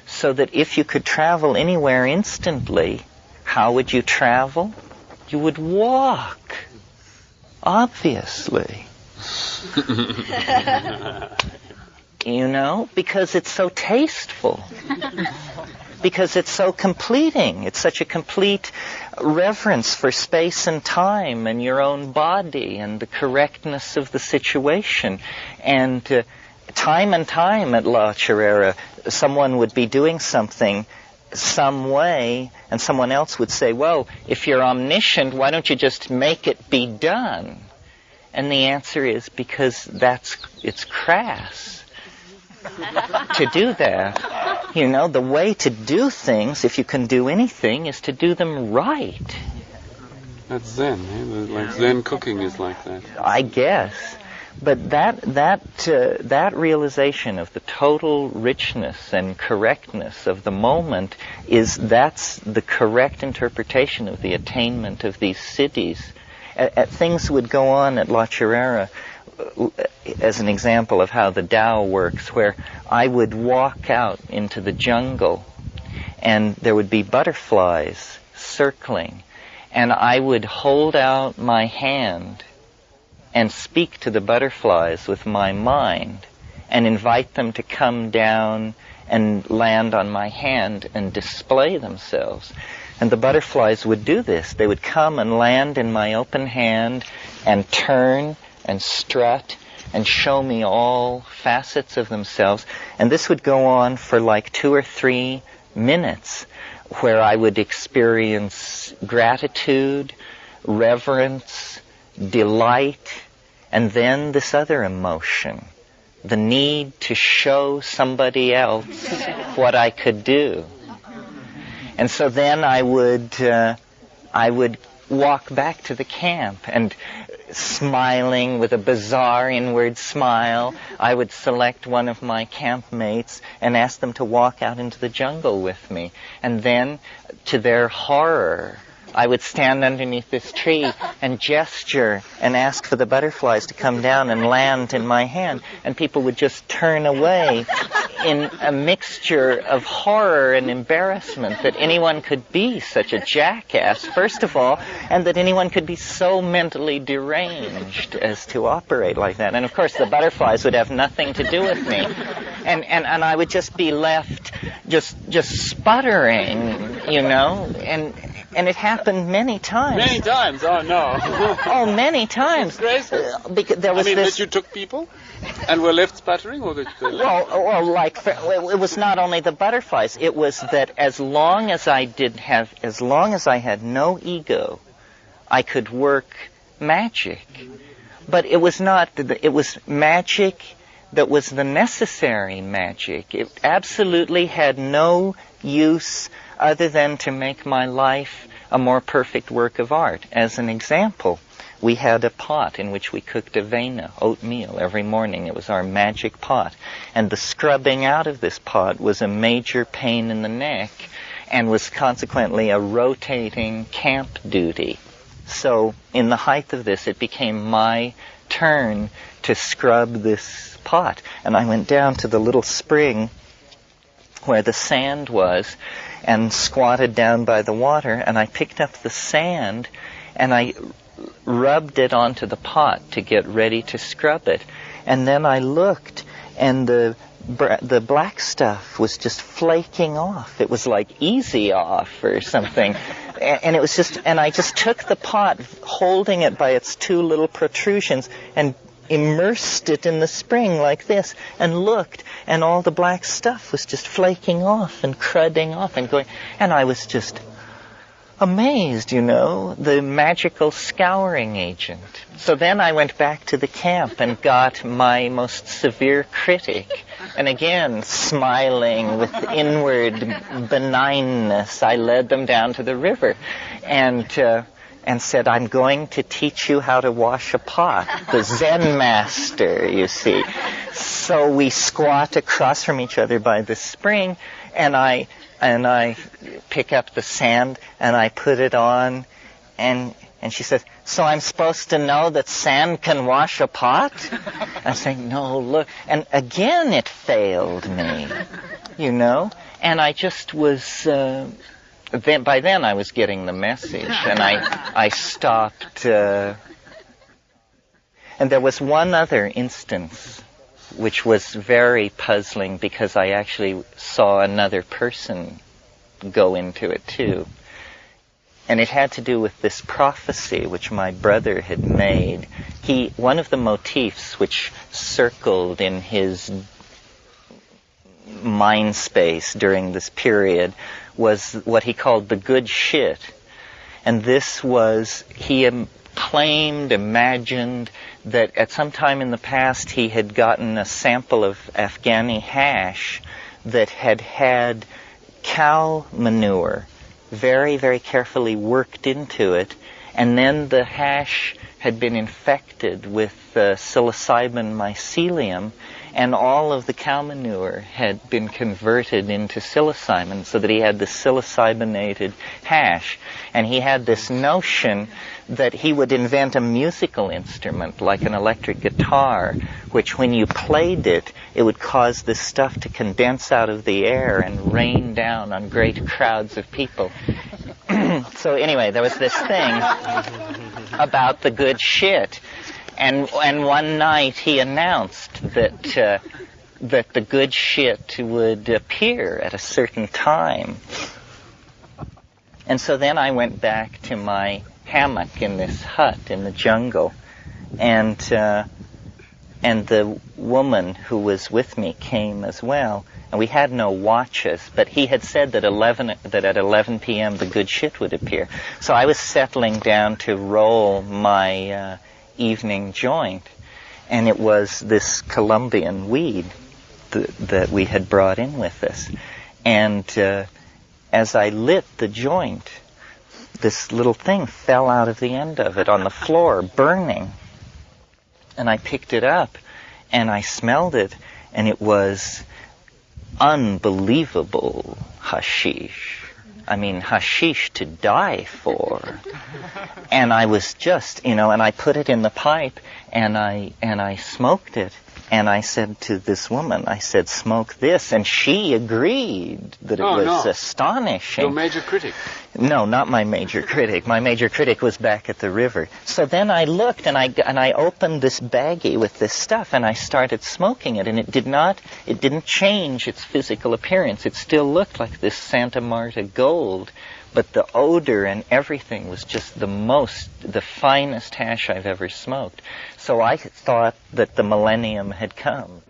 So that if you could travel anywhere instantly, how would you travel? You would walk, obviously. Because it's so tasteful. Because it's so completing. It's such a complete reverence for space and time and your own body and the correctness of the situation. And time and time at La Chirera, someone would be doing something some way, and someone else would say, well, if you're omniscient, why don't you just make it be done? And the answer is because it's crass to do that. The way to do things, if you can do anything, is to do them right. That's Zen, eh? Like Zen cooking is like that. I guess. But that realization of the total richness and correctness of the moment that's the correct interpretation of the attainment of these cities. Things would go on at La Chirera as an example of how the Tao works, where I would walk out into the jungle and there would be butterflies circling, and I would hold out my hand and speak to the butterflies with my mind and invite them to come down and land on my hand and display themselves. And the butterflies would do this. They would come and land in my open hand and turn and strut and show me all facets of themselves. And this would go on for like 2 or 3 minutes, where I would experience gratitude, reverence, delight, and then this other emotion, the need to show somebody else what I could do. And so then I would walk back to the camp, and smiling with a bizarre inward smile, I would select one of my campmates and ask them to walk out into the jungle with me. And then, to their horror, I would stand underneath this tree and gesture and ask for the butterflies to come down and land in my hand. And people would just turn away in a mixture of horror and embarrassment that anyone could be such a jackass, first of all, and that anyone could be so mentally deranged as to operate like that. And of course the butterflies would have nothing to do with me. And I would just be left just sputtering, you know, and it happened many times. Many times? Oh, no. Oh, many times. Because there was that you took people and were left sputtering? Or it was not only the butterflies. It was that as long as I had no ego, I could work magic. But it was magic that was the necessary magic. It absolutely had no use other than to make my life a more perfect work of art. As an example, we had a pot in which we cooked avena, oatmeal, every morning. It was our magic pot. And the scrubbing out of this pot was a major pain in the neck and was consequently a rotating camp duty. So in the height of this, it became my turn to scrub this pot. And I went down to the little spring where the sand was and squatted down by the water, and I picked up the sand and I rubbed it onto the pot to get ready to scrub it. And then I looked, and the black stuff was just flaking off. It was like Easy Off or something. And it was and I just took the pot, holding it by its two little protrusions, and immersed it in the spring like this, and looked, and all the black stuff was just flaking off and crudding off and going, and I was just amazed, you know, the magical scouring agent. So then I went back to the camp and got my most severe critic, and again, smiling with inward benignness, I led them down to the river and said, I'm going to teach you how to wash a pot. The Zen master, you see. So we squat across from each other by the spring, and I pick up the sand and I put it on, and she says, so I'm supposed to know that sand can wash a pot? I'm saying, no, look. And again it failed me, you know. And I just was... by then I was getting the message, and I stopped. And there was one other instance which was very puzzling, because I actually saw another person go into it too. And it had to do with this prophecy which my brother had made. One of the motifs which circled in his mind space during this period was what he called the good shit. And this was, he imagined that at some time in the past he had gotten a sample of Afghani hash that had cow manure very, very carefully worked into it, and then the hash had been infected with psilocybin mycelium, and all of the cow manure had been converted into psilocybin, so that he had the psilocybinated hash. And he had this notion that he would invent a musical instrument, like an electric guitar, which when you played it, it would cause this stuff to condense out of the air and rain down on great crowds of people. So anyway, there was this thing about the good shit. And one night he announced that the good shit would appear at a certain time. And so then I went back to my hammock in this hut in the jungle, and the woman who was with me came as well. And we had no watches, but he had said that at 11 p.m. the good shit would appear. So I was settling down to roll my evening joint, and it was this Colombian weed that we had brought in with us, and as I lit the joint, this little thing fell out of the end of it on the floor, burning. And I picked it up, and I smelled it, and it was unbelievable hashish. I mean, hashish to die for. And I was just, and I put it in the pipe, and I smoked it. And I said to this woman, I said, smoke this. And she agreed that it was astonishing. Your major critic? No, not my major critic. My major critic was back at the river. So then I looked, and I opened this baggie with this stuff, and I started smoking it. And it didn't change its physical appearance. It still looked like this Santa Marta gold. But the odor and everything was just the finest hash I've ever smoked. So I thought that the millennium had come.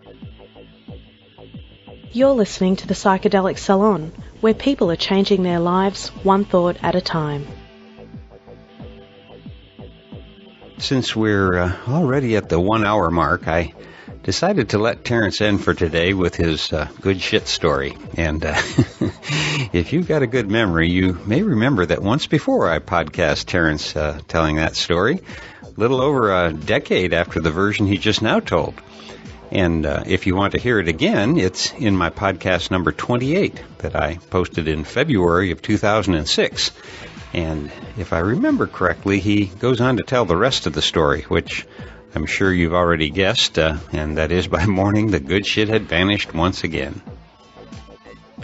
You're listening to the Psychedelic Salon, where people are changing their lives one thought at a time. Since we're already at the 1 hour mark, I decided to let Terence end for today with his good shit story. And if you've got a good memory, you may remember that once before I podcast Terence telling that story, a little over a decade after the version he just now told. And if you want to hear it again, it's in my podcast number 28 that I posted in February of 2006. And if I remember correctly, he goes on to tell the rest of the story, which I'm sure you've already guessed, and that is by morning the good shit had vanished once again.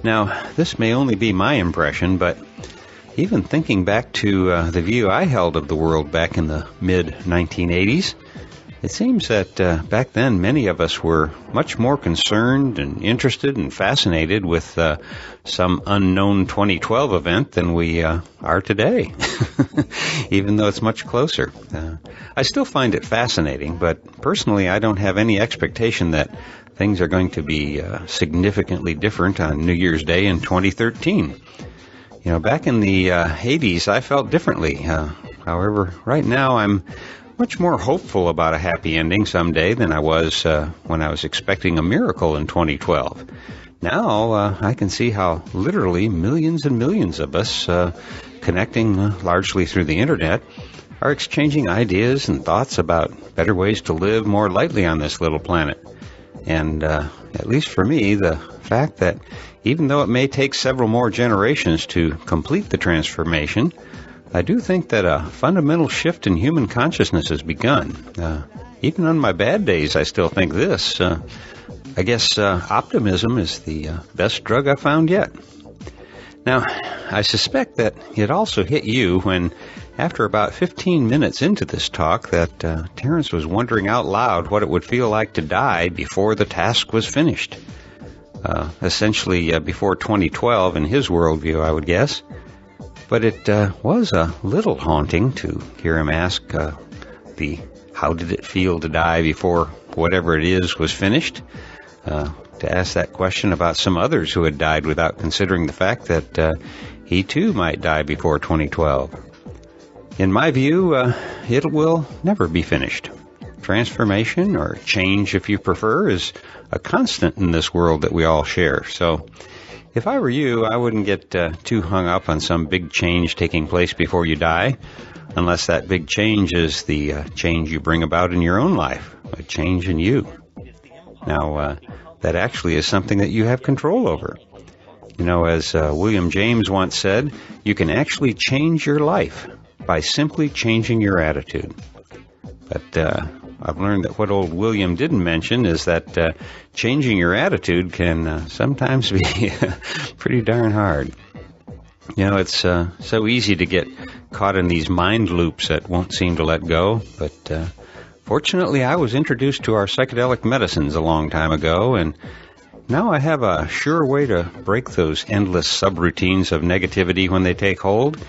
Now, this may only be my impression, but even thinking back to the view I held of the world back in the mid-1980s, it seems that back then many of us were much more concerned and interested and fascinated with some unknown 2012 event than we are today, even though it's much closer. I still find it fascinating, but personally I don't have any expectation that things are going to be significantly different on New Year's Day in 2013. Back in the 80s I felt differently. However, right now I'm much more hopeful about a happy ending someday than I was when I was expecting a miracle in 2012. Now I can see how literally millions and millions of us connecting largely through the internet are exchanging ideas and thoughts about better ways to live more lightly on this little planet. And at least for me, the fact that even though it may take several more generations to complete the transformation, I do think that a fundamental shift in human consciousness has begun. Even on my bad days, I still think this. I guess optimism is the best drug I've found yet. Now, I suspect that it also hit you when, after about 15 minutes into this talk, that Terence was wondering out loud what it would feel like to die before the task was finished. Essentially, before 2012 in his worldview, I would guess. But it was a little haunting to hear him ask how did it feel to die before whatever it is was finished, to ask that question about some others who had died without considering the fact that he too might die before 2012. In my view, it will never be finished. Transformation, or change if you prefer, is a constant in this world that we all share. So if I were you, I wouldn't get too hung up on some big change taking place before you die, unless that big change is the change you bring about in your own life, a change in you. Now, that actually is something that you have control over. As William James once said, you can actually change your life by simply changing your attitude. But I've learned that what old William didn't mention is that changing your attitude can sometimes be pretty darn hard. It's so easy to get caught in these mind loops that won't seem to let go. But fortunately, I was introduced to our psychedelic medicines a long time ago, and now I have a sure way to break those endless subroutines of negativity when they take hold.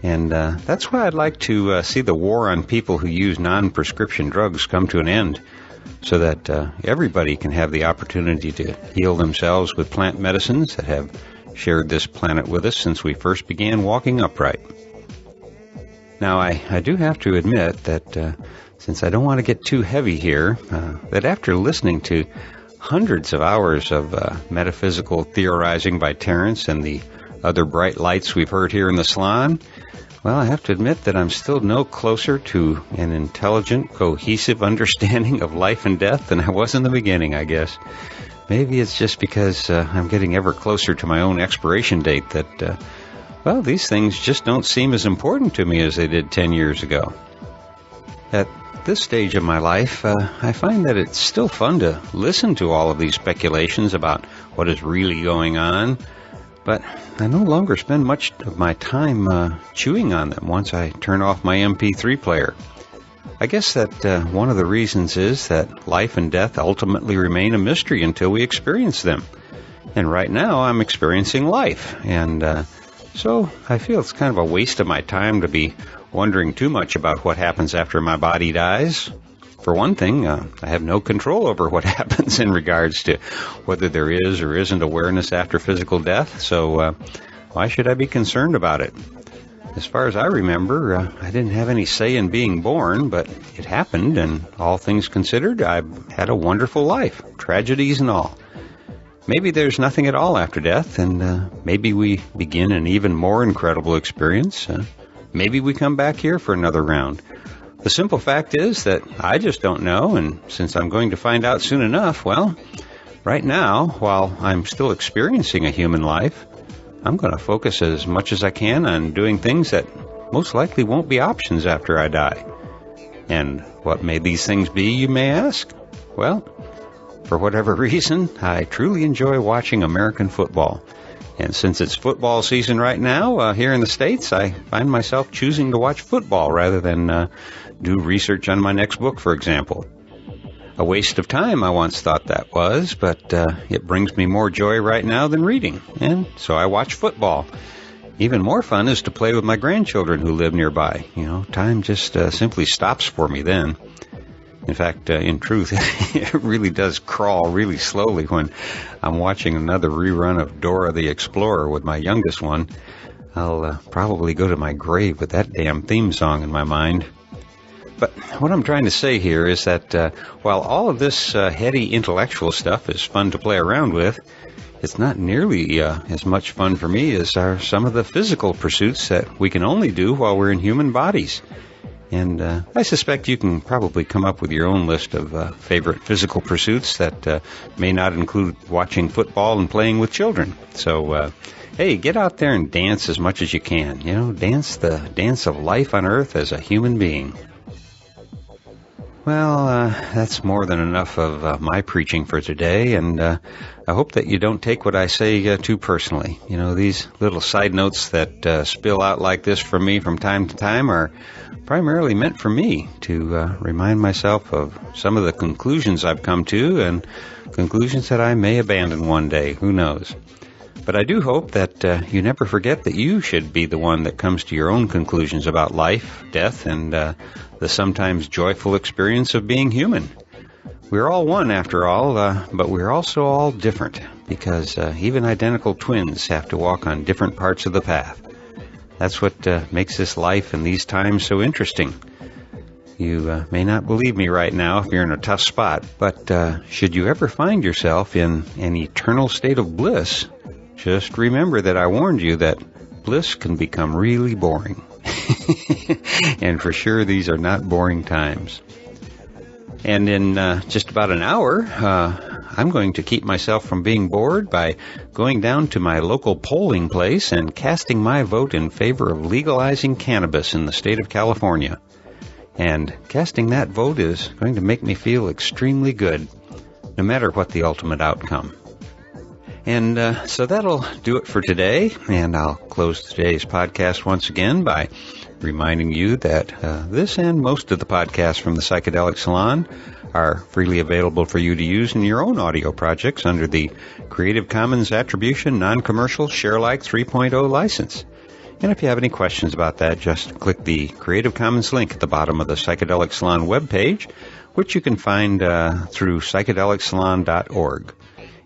And that's why I'd like to see the war on people who use non-prescription drugs come to an end, so that everybody can have the opportunity to heal themselves with plant medicines that have shared this planet with us since we first began walking upright. Now, I do have to admit that since I don't want to get too heavy here, that after listening to hundreds of hours of metaphysical theorizing by Terence and the other bright lights we've heard here in the salon, well, I have to admit that I'm still no closer to an intelligent, cohesive understanding of life and death than I was in the beginning, I guess. Maybe it's just because I'm getting ever closer to my own expiration date that, well, these things just don't seem as important to me as they did 10 years ago. At this stage of my life, I find that it's still fun to listen to all of these speculations about what is really going on, but I no longer spend much of my time chewing on them once I turn off my MP3 player. I guess that one of the reasons is that life and death ultimately remain a mystery until we experience them. And right now I'm experiencing life, and so I feel it's kind of a waste of my time to be wondering too much about what happens after my body dies. For one thing, I have no control over what happens in regards to whether there is or isn't awareness after physical death, so why should I be concerned about it? As far as I remember, I didn't have any say in being born, but it happened, and all things considered, I've had a wonderful life, tragedies and all. Maybe there's nothing at all after death, and maybe we begin an even more incredible experience. Maybe we come back here for another round. The simple fact is that I just don't know, and since I'm going to find out soon enough, well, right now, while I'm still experiencing a human life, I'm going to focus as much as I can on doing things that most likely won't be options after I die. And what may these things be, you may ask? Well, for whatever reason, I truly enjoy watching American football. And since it's football season right now, here in the States, I find myself choosing to watch football rather than do research on my next book, for example. A waste of time, I once thought that was, but it brings me more joy right now than reading, and so I watch football. Even more fun is to play with my grandchildren who live nearby. You know, time just simply stops for me then. In fact, in truth, it really does crawl really slowly when I'm watching another rerun of Dora the Explorer with my youngest one. I'll probably go to my grave with that damn theme song in my mind. But what I'm trying to say here is that while all of this heady intellectual stuff is fun to play around with, it's not nearly as much fun for me as are some of the physical pursuits that we can only do while we're in human bodies. And I suspect you can probably come up with your own list of favorite physical pursuits that may not include watching football and playing with children. So, hey, get out there and dance as much as you can. You know, dance the dance of life on Earth as a human being. Well, that's more than enough of my preaching for today, and I hope that you don't take what I say too personally. You know, these little side notes that spill out like this from me from time to time are primarily meant for me to remind myself of some of the conclusions I've come to and conclusions that I may abandon one day. Who knows? But I do hope that you never forget that you should be the one that comes to your own conclusions about life, death, and the sometimes joyful experience of being human. We're all one, after all, but we're also all different, because even identical twins have to walk on different parts of the path. That's what makes this life and these times so interesting. You may not believe me right now if you're in a tough spot, but should you ever find yourself in an eternal state of bliss, just remember that I warned you that bliss can become really boring. And for sure, these are not boring times. And in just about an hour, I'm going to keep myself from being bored by going down to my local polling place and casting my vote in favor of legalizing cannabis in the state of California. And casting that vote is going to make me feel extremely good, no matter what the ultimate outcome. And so that'll do it for today, and I'll close today's podcast once again by reminding you that this and most of the podcasts from the Psychedelic Salon are freely available for you to use in your own audio projects under the Creative Commons Attribution Non-Commercial Sharealike 3.0 license. And if you have any questions about that, just click the Creative Commons link at the bottom of the Psychedelic Salon webpage, which you can find through psychedelicsalon.org.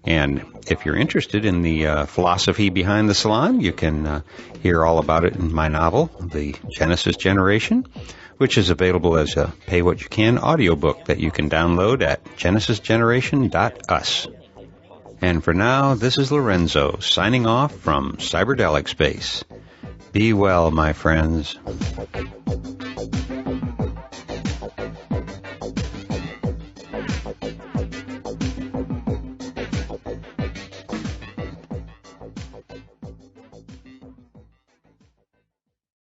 And if you're interested in the philosophy behind the salon, you can hear all about it in my novel, The Genesis Generation, which is available as a pay-what-you-can audiobook that you can download at genesisgeneration.us. And for now, this is Lorenzo signing off from Cyberdelic Space. Be well, my friends.